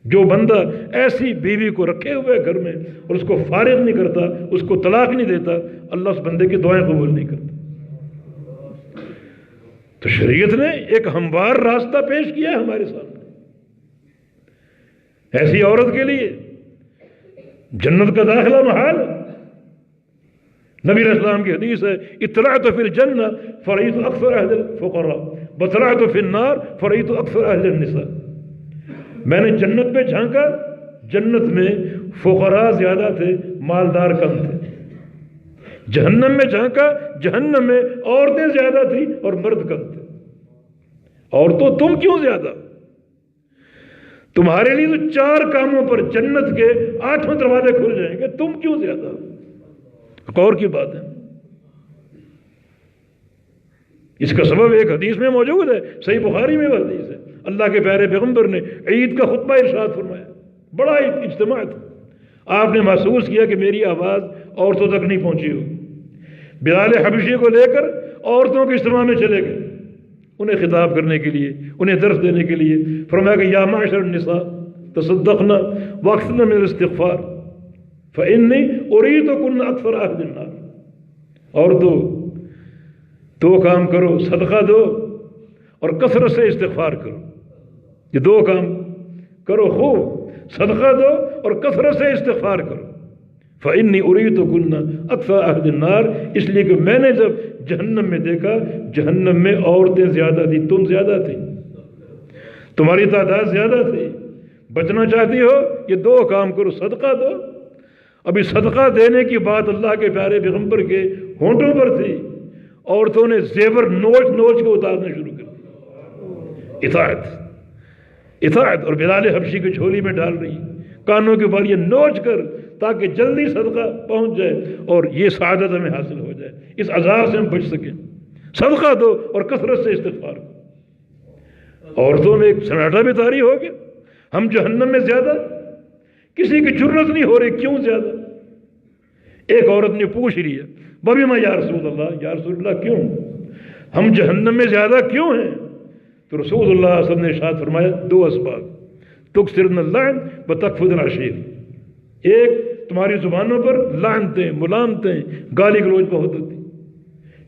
جو بندہ ایسی بیوی کو رکھے ہوئے گھر میں اور اس کو فارغ نہیں کرتا، اس کو طلاق نہیں دیتا، اللہ اس بندے کی دعائیں قبول نہیں کرتا۔ تو شریعت نے ایک ہموار راستہ پیش کیا ہے ہمارے سامنے، ایسی عورت کے لیے جنت کا داخلہ محال۔ نبی علیہ السلام کی حدیث ہے، اطلعت فی الجنہ فرأیت اکثر اہل الفقراء واطلعت فی النار فرأیت اکثر اہل النساء۔ میں نے جنت میں جھانکا، جنت میں فقراء زیادہ تھے، مالدار کم تھے۔ جہنم میں جھانکا، جہنم میں عورتیں زیادہ تھیں اور مرد کم تھے۔ عورتوں تم کیوں زیادہ؟ تمہارے لیے تو 4 کاموں پر جنت کے 8 دروازے کھل جائیں گے، تم کیوں زیادہ؟ غور کی بات ہے۔ اس کا سبب ایک حدیث میں موجود ہے، صحیح بخاری میں وہ حدیث ہے، اللہ کے پیارے پیغمبر نے عید کا خطبہ ارشاد فرمایا، بڑا اجتماع تھا، آپ نے محسوس کیا کہ میری آواز عورتوں تک نہیں پہنچی ہو، بلال حبشی کو لے کر عورتوں کے اجتماع میں چلے گئے، انہیں خطاب کرنے کے لیے، انہیں درس دینے کے لیے۔ فرمایا کہ یا معشر النساء تصدقنا واکثرن من الاستغفار فإنی اریدکن اکثر اہل النار۔ عورتوں 2 کام کرو، صدقہ دو اور کثرت سے استغفار کرو۔ یہ 2 کام کرو خوب، صدقہ دو اور کثرت سے استغفار کرو۔ فإنی اریدکن اکثر اہل النار، اس لیے کہ میں نے جب جہنم میں دیکھا، جہنم میں عورتیں زیادہ تھی، تم زیادہ تھی، تمہاری تعداد زیادہ تھی۔ بچنا چاہتی ہو یہ 2 کام کرو، صدقہ دو۔ ابھی صدقہ دینے کی بات اللہ کے پیارے پیغمبر کے ہونٹوں پر تھی، عورتوں نے زیور نوچ نوچ کے اتارنا شروع کر دیا۔ اطاعت اور بلال حبشی کی جھولی میں ڈال رہی، کانوں کے اوپر یہ نوچ کر، تاکہ جلدی صدقہ پہنچ جائے اور یہ سعادت ہمیں حاصل ہو جائے، اس عذاب سے ہم بچ سکیں۔ صدقہ دو اور کثرت سے استغفار کرو۔ عورتوں میں ایک سناٹا بھی طاری ہو گیا، ہم جہنم میں زیادہ، کسی کی جرت نہیں ہو رہی، کیوں زیادہ؟ ایک عورت نے پوچھ لیا، وَبِمَا یا رسول اللہ، یا رسول اللہ کیوں ہم جہنم میں زیادہ کیوں ہیں؟ تو رسول اللہ صلی اللہ علیہ وسلم نے ارشاد فرمایا 2 اسباب، تکثرن اللعن وتکفرن العشیر۔ ایک، تمہاری زبانوں پر لعنتیں، ملامتیں، گالی گلوچ بہت ہوتی،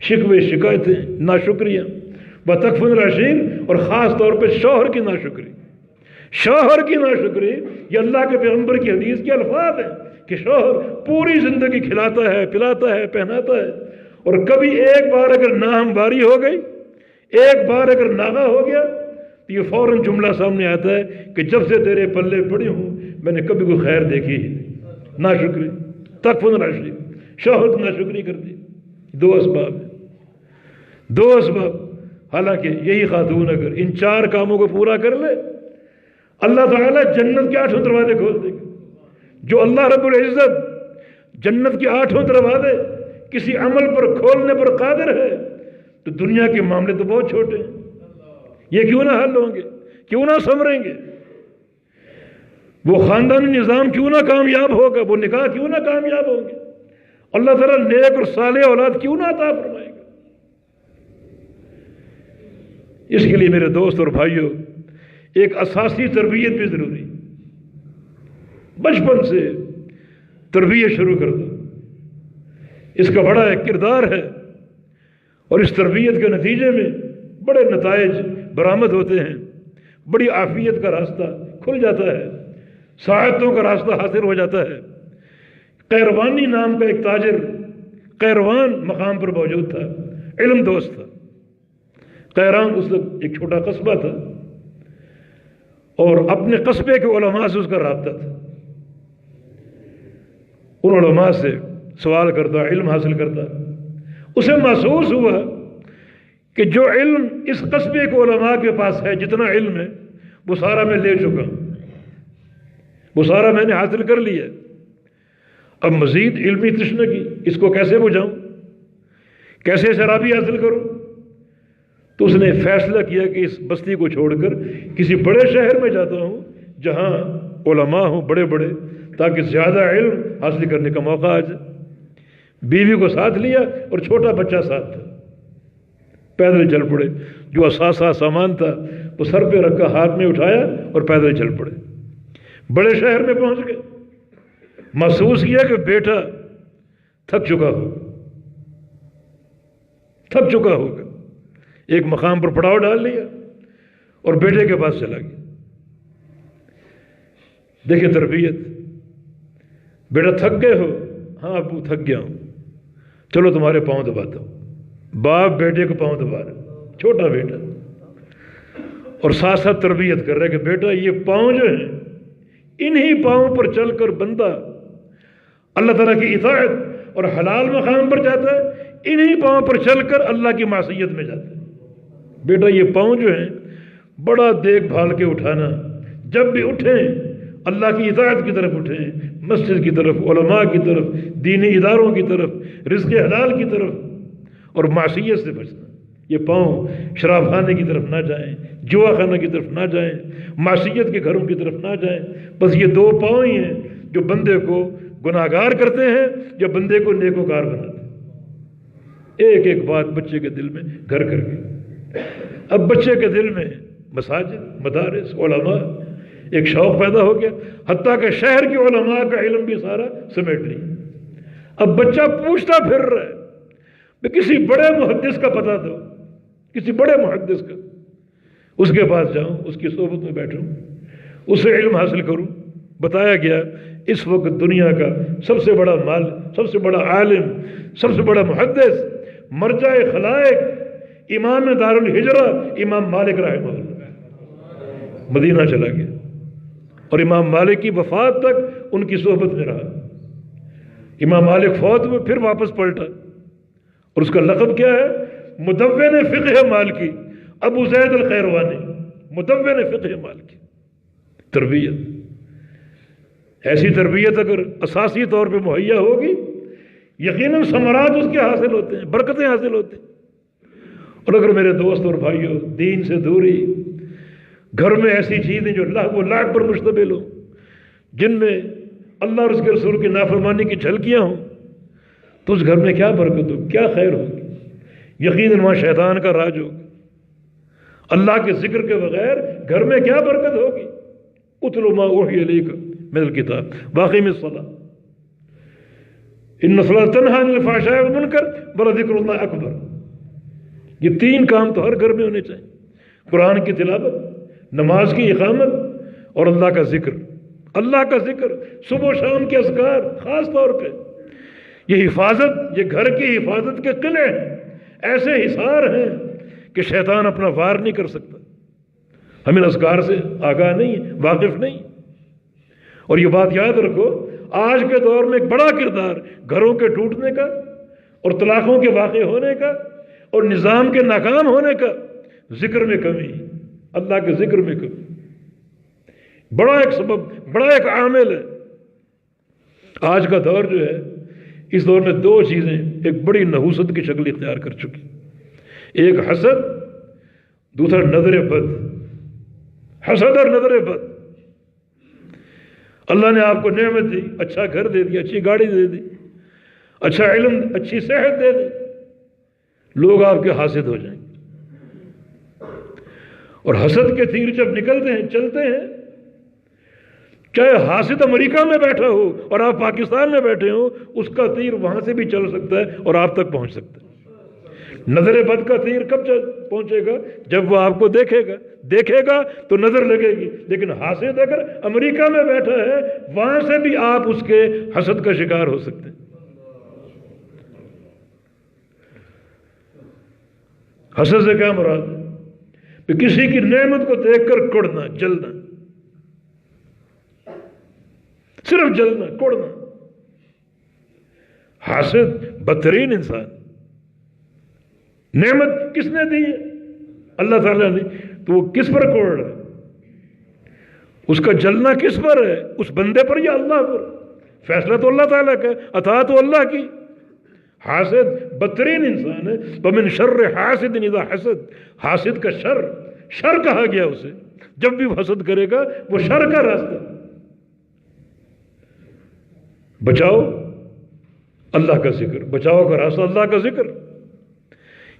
شکوے شکایتیں، ناشکریاں، وتکفرن العشیر، اور خاص طور پہ شوہر کی ناشکری۔ شوہر کی ناشکری، یہ اللہ کے پیغمبر کی حدیث کے الفاظ ہیں کہ شوہر پوری زندگی کھلاتا ہے، پلاتا ہے، پہناتا ہے، اور کبھی ایک بار اگر ناہمواری ہو گئی، ایک بار اگر ناغہ ہو گیا، تو یہ فوراً جملہ سامنے آتا ہے کہ جب سے تیرے پلے پڑی ہوں میں نے کبھی کوئی خیر دیکھی ہی نہیں۔ ناشکری، تکفرن العشیر، شوہر کی ناشکری کر دی۔ 2 اسباب ہیں، 2 اسباب۔ حالانکہ یہی خاتون اگر ان 4 کاموں کو پورا کر لے، اللہ تعالیٰ جنت کے 8 دروازے کھول دے گا۔ جو اللہ رب العزت جنت کے 8 دروازے کسی عمل پر کھولنے پر قادر ہے، تو دنیا کے معاملے تو بہت چھوٹے ہیں، یہ کیوں نہ حل ہوں گے، کیوں نہ سنوریں گے، وہ خاندانی نظام کیوں نہ کامیاب ہوگا، وہ نکاح کیوں نہ کامیاب ہوں گے۔ اللہ تعالیٰ نیک اور صالح اولاد کیوں نہ عطا فرمائے گا؟ اس کے لیے میرے دوست اور بھائیوں ایک اساسی تربیت بھی ضروری، بچپن سے تربیت شروع کر دو، اس کا بڑا ایک کردار ہے، اور اس تربیت کے نتیجے میں بڑے نتائج برآمد ہوتے ہیں، بڑی عافیت کا راستہ کھل جاتا ہے، سعادتوں کا راستہ حاصل ہو جاتا ہے۔ قیروانی نام کا ایک تاجر قیروان مقام پر موجود تھا، علم دوست تھا۔ قیروان اس وقت ایک چھوٹا قصبہ تھا، اور اپنے قصبے کے علماء سے اس کا رابطہ تھا۔ ان علماء سے سوال کرتا، علم حاصل کرتا۔ اسے محسوس ہوا کہ جو علم اس قصبے کے علماء کے پاس ہے، جتنا علم ہے وہ سارا میں لے چکا ہوں، وہ سارا میں نے حاصل کر لیا۔ اب مزید علمی تشنگی، اس کو کیسے بجھاؤں، کیسے شرابی حاصل کروں؟ تو اس نے فیصلہ کیا کہ اس بستی کو چھوڑ کر کسی بڑے شہر میں جاتا ہوں جہاں علماء ہوں بڑے بڑے، تاکہ زیادہ علم حاصل کرنے کا موقع آ جائے۔ بیوی کو ساتھ لیا اور چھوٹا بچہ ساتھ تھا، پیدل چل پڑے۔ جو اثاثہ سامان تھا وہ سر پہ رکھا، ہاتھ میں اٹھایا اور پیدل چل پڑے۔ بڑے شہر میں پہنچ گئے، محسوس کیا کہ بیٹا تھک چکا ہوگا، ایک مقام پر پڑاؤ ڈال لیا اور بیٹے کے پاس چلا گیا۔ دیکھیں تربیت، بیٹا تھک گئے ہو؟ ہاں ابو تھک گیا ہوں، چلو تمہارے پاؤں دباتا ہوں۔ باپ بیٹے کو پاؤں دبا رہے، چھوٹا بیٹا، اور ساتھ ساتھ تربیت کر رہے کہ بیٹا یہ پاؤں جو ہیں، انہی پاؤں پر چل کر بندہ اللہ تعالیٰ کی اطاعت اور حلال مقام پر جاتا ہے، انہی پاؤں پر چل کر اللہ کی معصیت میں جاتا ہے۔ بیٹا یہ پاؤں جو ہیں بڑا دیکھ بھال کے اٹھانا، جب بھی اٹھیں اللہ کی اطاعت کی طرف اٹھیں، مسجد کی طرف، علماء کی طرف، دینی اداروں کی طرف، رزق حلال کی طرف، اور معصیت سے بچنا۔ یہ پاؤں شراب خانے کی طرف نہ جائیں، جوا خانہ کی طرف نہ جائیں، معصیت کے گھروں کی طرف نہ جائیں۔ بس یہ دو پاؤں ہی ہیں جو بندے کو گناہگار کرتے ہیں یا بندے کو نیکوکار بناتے ہیں۔ ایک ایک بات بچے کے دل میں گھر کر کے، اب بچے کے دل میں مساجد، مدارس، علماء، ایک شوق پیدا ہو گیا، حتیٰ کہ شہر کے علماء کا علم بھی سارا سمیٹ لیا۔ اب بچہ پوچھتا پھر رہا ہے، میں کسی بڑے محدث کا پتہ دو، کسی بڑے محدث کا، اس کے پاس جاؤں، اس کی صحبت میں بیٹھوں، اس سے علم حاصل کروں۔ بتایا گیا اس وقت دنیا کا سب سے بڑا مال، سب سے بڑا عالم، سب سے بڑا محدث، مرجع خلائق، امام دار الہجرہ امام مالک رحمہ اللہ مدینہ چلا گیا، اور امام مالک کی وفات تک ان کی صحبت میں رہا۔ امام مالک فوت ہوئے، پھر واپس پلٹا، اور اس کا لقب کیا ہے؟ مدون فقہ مالکی، ابو زید القیروانی، مدون فقہ مالکی۔ تربیت، ایسی تربیت اگر اساسی طور پہ مہیا ہوگی، یقیناً ثمرات اس کے حاصل ہوتے ہیں، برکتیں حاصل ہوتی ہیں۔ اور اگر میرے دوست اور بھائیوں دین سے دوری، گھر میں ایسی چیزیں جو اللہ و لاگ پر مشتمل ہوں، جن میں اللہ اور اس کے رسول کی نافرمانی کی جھلکیاں ہوں، تو اس گھر میں کیا برکت ہوگی، کیا خیر ہوگی؟ یقیناً وہاں شیطان کا راج ہوگا۔ اللہ کے ذکر کے بغیر گھر میں کیا برکت ہوگی؟ اتل ما اوحی الیک من الکتاب واقیم الصلاۃ ان الصلاۃ تنہی عن الفحشاء والمنکر ولذکر اللہ اکبر۔ یہ تین کام تو ہر گھر میں ہونے چاہیے، قرآن کی تلاوت، نماز کی اقامت، اور اللہ کا ذکر۔ اللہ کا ذکر، صبح و شام کے اذکار، خاص طور پہ یہ حفاظت، یہ گھر کی حفاظت کے قلعے ہیں، ایسے حصار ہیں کہ شیطان اپنا وار نہیں کر سکتا۔ ہم ان اذکار سے آگاہ نہیں ہیں، واقف نہیں۔ اور یہ بات یاد رکھو، آج کے دور میں ایک بڑا کردار گھروں کے ٹوٹنے کا، اور طلاقوں کے واقع ہونے کا، اور نظام کے ناکام ہونے کا ذکر میں کمی، اللہ کے ذکر میں کمی، بڑا ایک سبب، بڑا ایک عامل ہے۔ آج کا دور جو ہے، اس دور میں دو چیزیں ایک بڑی نحوست کی شکل اختیار کر چکی، ایک حسد، دوسرا نظر بد۔ حسد اور نظر بد۔ اللہ نے آپ کو نعمت دی، اچھا گھر دے دیا، اچھی گاڑی دے دی، اچھا علم، اچھی صحت دے دے، لوگ آپ کے حاسد ہو جائیں گے۔ اور حسد کے تیر جب نکلتے ہیں، چلتے ہیں، چاہے حاسد امریکہ میں بیٹھا ہو اور آپ پاکستان میں بیٹھے ہو، اس کا تیر وہاں سے بھی چل سکتا ہے اور آپ تک پہنچ سکتا ہے۔ نظر بد کا تیر کب پہنچے گا؟ جب وہ آپ کو دیکھے گا تو نظر لگے گی، لیکن حاسد اگر امریکہ میں بیٹھا ہے، وہاں سے بھی آپ اس کے حسد کا شکار ہو سکتے ہیں۔ حسد سے کیا مراد ہے؟ کہ کسی کی نعمت کو دیکھ کر کڑنا، جلنا، صرف جلنا، کڑنا۔ حاسد بدترین انسان۔ نعمت کس نے دی ہے؟ اللہ تعالیٰ نے، تو وہ کس پر کوڑ رہا ہے؟ اس کا جلنا کس پر ہے؟ اس بندے پر یا اللہ پر؟ فیصلہ تو اللہ تعالیٰ کا، عطا تو اللہ کی۔ حاسد بدترین انسان ہے۔ وَمِن شَرِّ حَاسِدٍ إِذَا حَسَد، حاسد کا شر کہا گیا اسے۔ جب بھی وہ حسد کرے گا وہ شر کا راستہ۔ بچاؤ اللہ کا ذکر، بچاؤ کا راستہ اللہ کا ذکر۔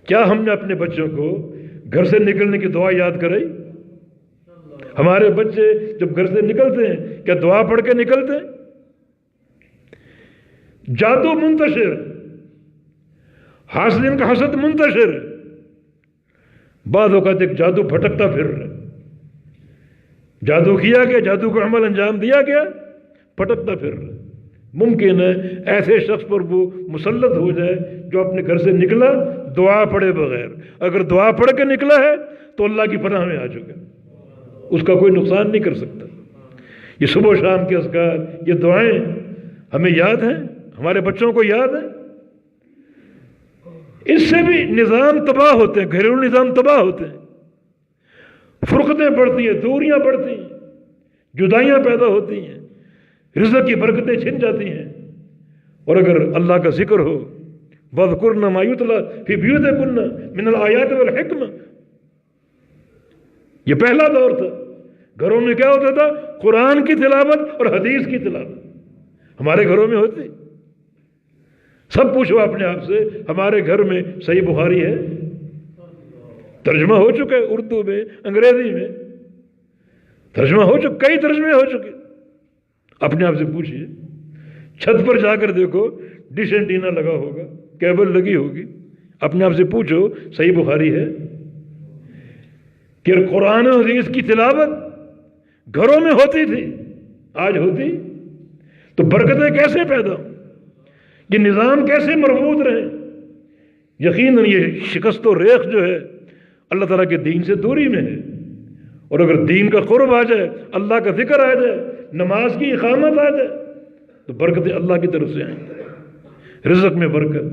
کیا ہم نے اپنے بچوں کو گھر سے نکلنے کی دعا یاد کرائی؟ ہمارے بچے جب گھر سے نکلتے ہیں کیا دعا پڑھ کے نکلتے ہیں؟ جادو منتشر، حاسدین کا حسد منتشر، بعض اوقات ایک جادو بھٹکتا پھر رہا ہے، جادو کیا گیا، جادو کو عمل انجام دیا گیا، پھٹکتا پھر رہا ہے۔ ممکن ہے ایسے شخص پر وہ مسلط ہو جائے جو اپنے گھر سے نکلا دعا پڑھے بغیر۔ اگر دعا پڑھ کے نکلا ہے تو اللہ کی پناہ میں آ چکا، اس کا کوئی نقصان نہیں کر سکتا۔ یہ صبح و شام کے اذکار، یہ دعائیں ہمیں یاد ہیں، ہمارے بچوں کو یاد ہیں۔ اس سے بھی نظام تباہ ہوتے ہیں، گھریلو نظام تباہ ہوتے ہیں، فرقتیں بڑھتی ہیں، دوریاں بڑھتی ہیں، جدائیاں پیدا ہوتی ہیں، رزق کی برکتیں چھن جاتی ہیں۔ اور اگر اللہ کا ذکر ہو، وَاذْكُرْنَ مَا يُتْلَىٰ فِي بُيُوتِكُنَّ مِنَ الْآيَاتِ وَالْحِكْمَةِ، یہ پہلا دور تھا۔ گھروں میں کیا ہوتا تھا؟ قرآن کی تلاوت اور حدیث کی تلاوت ہمارے گھروں میں ہوتی۔ سب پوچھو اپنے آپ سے، ہمارے گھر میں صحیح بخاری ہے؟ ترجمہ ہو چکا ہے اردو میں، انگریزی میں ترجمہ ہو چکا، کئی ترجمے ہو چکے۔ اپنے آپ سے پوچھئے، چھت پر جا کر دیکھو، ڈش اینٹینا لگا ہوگا، کیبل لگی ہوگی، اپنے آپ سے پوچھو صحیح بخاری ہے؟ کہ قرآن و حدیث کی تلاوت گھروں میں ہوتی تھی، آج ہوتی تو برکتیں کیسے پیدا ہوں، یہ نظام کیسے مربوط رہے؟ یقیناً یہ شکست و ریخ جو ہے اللہ تعالیٰ کے دین سے دوری میں ہے۔ اور اگر دین کا قرب آ جائے، اللہ کا ذکر آ جائے، نماز کی اقامت آ جائے، تو برکتیں اللہ کی طرف سے آئیں، رزق میں برکت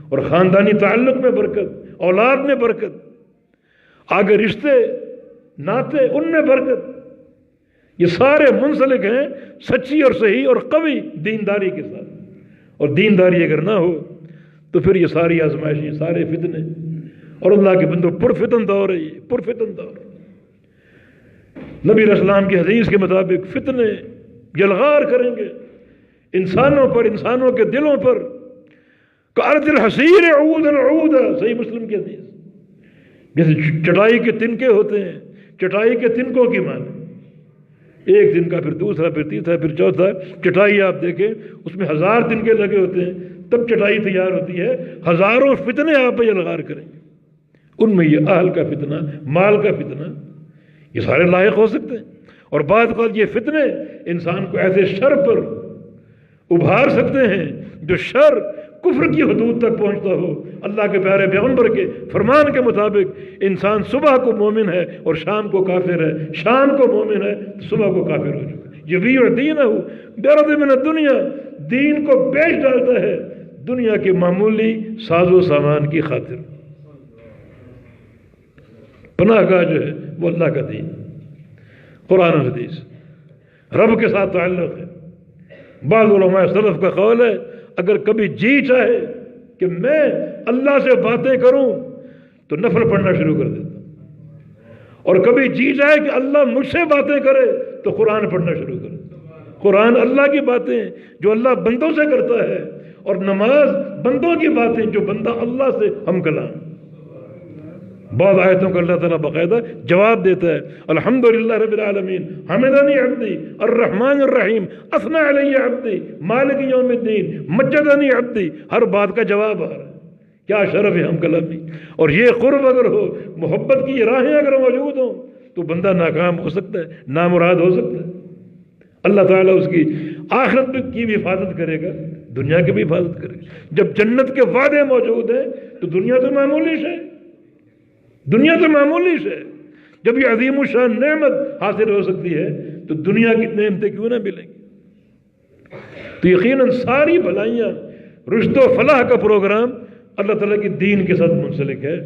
اور خاندانی تعلق میں برکت، اولاد میں برکت، آگے رشتے ناطے ان میں برکت۔ یہ سارے منسلک ہیں سچی اور صحیح اور قوی دینداری کے ساتھ۔ اور دینداری اگر نہ ہو تو پھر یہ ساری آزمائشیں، سارے فتنے، اور اللہ کے بندوں پرفتن دور ہے، یہ پرفتن دور۔ نبی علیہ السلام کی حدیث کے مطابق فتنے یلغار کریں گے انسانوں پر، انسانوں کے دلوں پر، کأرض الحصیر عودا عودا، صحیح مسلم کی حدیث۔ جیسے چٹائی کے تنکے ہوتے ہیں، چٹائی کے تنکوں کی معنی، ایک دن کا، پھر دوسرا، پھر تیسرا، پھر چوتھا۔ چٹائی آپ دیکھیں اس میں 1000 تنکے لگے ہوتے ہیں، تب چٹائی تیار ہوتی ہے۔ ہزاروں فتنے آپ پہ یلغار کریں گے، ان میں یہ اہل کا فتنہ، مال کا فتنہ، یہ سارے لاحق ہو سکتے ہیں۔ اور بعد اوقات یہ فتنے انسان کو ایسے شر پر ابھار سکتے ہیں جو شر کفر کی حدود تک پہنچتا ہو۔ اللہ کے پیارے پیغمبر کے فرمان کے مطابق انسان صبح کو مومن ہے اور شام کو کافر ہے، شام کو مومن ہے تو صبح کو کافر ہو چکا ہے۔ یبیع دینہ بعرض من الدنیا، دین کو بیچ ڈالتا ہے دنیا کے معمولی ساز و سامان کی خاطر۔ پناہ گاہ جو ہے وہ اللہ کا دین، قرآن و حدیث، رب کے ساتھ تعلق ہے۔ بعض علماء سلف کا قول ہے اگر کبھی جی چاہے کہ میں اللہ سے باتیں کروں تو نفل پڑھنا شروع کر دیتا، اور کبھی جی چاہے کہ اللہ مجھ سے باتیں کرے تو قرآن پڑھنا شروع کرے۔ قرآن اللہ کی باتیں جو اللہ بندوں سے کرتا ہے، اور نماز بندوں کی باتیں جو بندہ اللہ سے ہم کلام۔ بعض آیتوں کا اللہ تعالیٰ باقاعدہ جواب دیتا ہے، الحمدللہ رب العالمین، حمدنی عبدی، الرحمن الرحیم، اثنى علی عبدی، مالک یوم الدین، مجدنی عبدی، ہر بات کا جواب آ رہا ہے۔ کیا شرف ہے ہم کلامی! اور یہ قرب اگر ہو، محبت کی راہیں اگر موجود ہوں تو بندہ ناکام ہو سکتا ہے، نامراد ہو سکتا ہے۔ اللہ تعالیٰ اس کی آخرت کی بھی حفاظت کرے گا، دنیا کی بھی حفاظت کرے گا۔ جب جنت کے وعدے موجود ہیں تو دنیا تو معمولی ہے، دنیا تو معمولی ہے۔ جب یہ عظیم الشان نعمت حاصل ہو سکتی ہے تو دنیا کی نعمتیں کیوں نہ ملیں گی؟ تو یقیناً ساری بھلائیاں، رشد و فلاح کا پروگرام اللہ تعالیٰ کی دین کے ساتھ منسلک ہے۔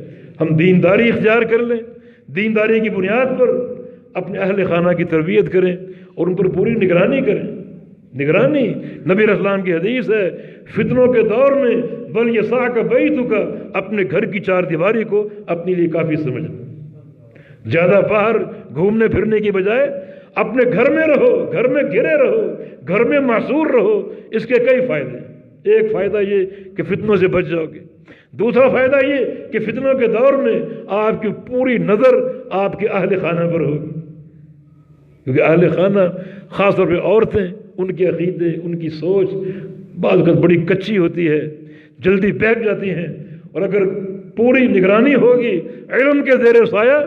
ہم دینداری اختیار کر لیں، دینداری کی بنیاد پر اپنے اہل خانہ کی تربیت کریں اور ان پر پوری نگرانی کریں۔ نگرانی، نبی علیہ السلام کی حدیث ہے، فتنوں کے دور میں وَلْيَسَعْكَ بَيْتُكَ، اپنے گھر کی چار دیواری کو اپنے لیے کافی سمجھنا۔ زیادہ باہر گھومنے پھرنے کی بجائے اپنے گھر میں رہو، گھر میں گھرے رہو، گھر میں معصور رہو۔ اس کے کئی فائدے ہیں۔ ایک فائدہ یہ کہ فتنوں سے بچ جاؤ گے، دوسرا فائدہ یہ کہ فتنوں کے دور میں آپ کی پوری نظر آپ کے اہل خانہ پر ہوگی، کیونکہ اہل خانہ خاص طور پہ عورتیں، ان کے عقیدے، ان کی سوچ بعض اوقات بڑی کچی ہوتی ہے، جلدی بہک جاتی ہیں، اور اگر پوری نگرانی ہوگی علم کے زیر سایہ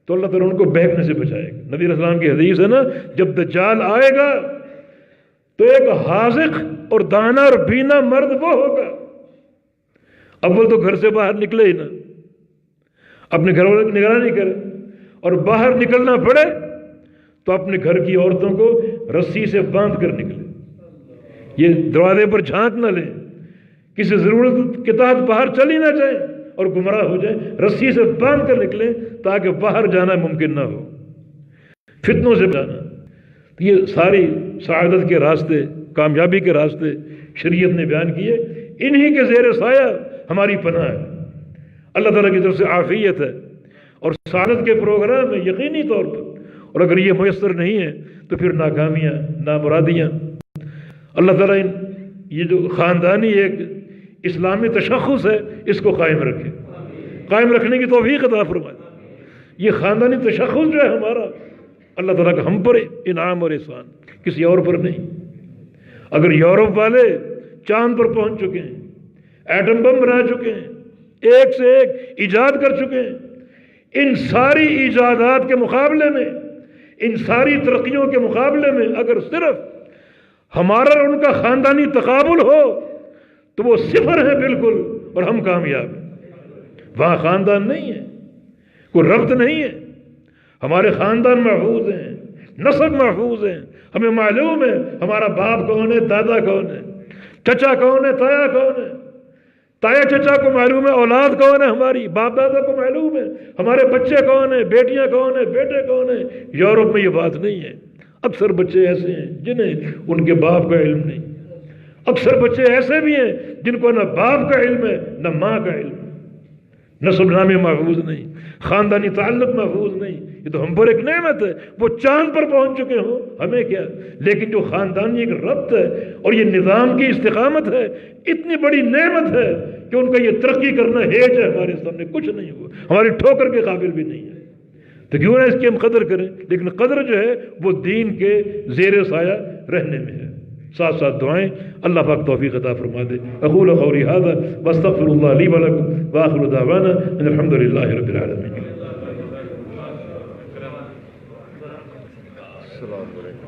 تو اللہ تعالیٰ ان کو بہکنے سے بچائے گا۔ نبی علیہ السلام کی حدیث ہے نا، جب دجال آئے گا تو ایک حاذق اور دانا اور بینا مرد وہ ہوگا، اول تو گھر سے باہر نکلے ہی نہ، اپنے گھر والوں کی نگرانی کرے، اور باہر نکلنا پڑے تو اپنے گھر کی عورتوں کو رسی سے باندھ کر نکلے، یہ دروازے پر جھانک نہ لیں، کسی ضرورت کے تحت باہر چل ہی نہ جائیں اور گمراہ ہو جائیں، رسی سے باندھ کر نکلیں تاکہ باہر جانا ممکن نہ ہو، فتنوں سے جانا۔ یہ ساری سعادت کے راستے، کامیابی کے راستے شریعت نے بیان کیے، انہی کے زیر سایہ ہماری پناہ ہے۔ اللہ تعالیٰ کی طرف سے عافیت ہے اور سعادت کے پروگرام ہے یقینی طور پر، اور اگر یہ میسر نہیں ہے تو پھر ناکامیاں، نامرادیاں۔ اللہ تعالیٰ یہ جو خاندانی ایک اسلامی تشخص ہے اس کو قائم رکھے، قائم رکھنے کی توفیق عطا فرمائے۔ یہ خاندانی تشخص جو ہے ہمارا، اللہ تعالیٰ کا ہم پر انعام اور احسان، کسی اور پر نہیں۔ اگر یورپ والے چاند پر پہنچ چکے ہیں، ایٹم بم بنا چکے ہیں، ایک سے ایک ایجاد کر چکے ہیں، ان ساری ایجادات کے مقابلے میں، ان ساری ترقیوں کے مقابلے میں اگر صرف ہمارا اور ان کا خاندانی تقابل ہو تو وہ صفر ہے بالکل، اور ہم کامیاب ہیں۔ وہاں خاندان نہیں ہے، کوئی ربط نہیں ہے، ہمارے خاندان محفوظ ہیں، نسب محفوظ ہیں، ہمیں معلوم ہے ہمارا باپ کون ہے، دادا کون ہے، چچا کون ہے، تایا کون ہے، تایا چچا کو معلوم ہے اولاد کون ہے ہماری، باپ دادا کو معلوم ہے ہمارے بچے کون ہیں، بیٹیاں کون ہیں، بیٹے کون ہیں۔ یورپ میں یہ بات نہیں ہے۔ اکثر بچے ایسے ہیں جنہیں ان کے باپ کا علم نہیں، اکثر بچے ایسے بھی ہیں جن کو نہ باپ کا علم ہے نہ ماں کا علم ہے، نسب نامے محفوظ نہیں، خاندانی تعلق محفوظ نہیں۔ یہ تو ہم پر ایک نعمت ہے، وہ چاند پر پہنچ چکے ہوں، ہمیں کیا، لیکن جو خاندانی ایک ربط ہے اور یہ نظام کی استقامت ہے، اتنی بڑی نعمت ہے کہ ان کا یہ ترقی کرنا ہیج ہے ہمارے سامنے، کچھ نہیں ہوا، ہماری ٹھوکر کے قابل بھی نہیں ہے۔ تو کیوں نہ اس کی ہم قدر کریں، لیکن قدر جو ہے وہ دین کے زیر سایہ رہنے میں ہے۔ ساتھ ساتھ دعائیں، اللہ پاک توفیق عطا فرما دے۔ اقول قولی ھذا واستغفر اللہ لی ولکم وآخر دعوانا ان الحمد للہ رب العالمین۔ السلام علیکم۔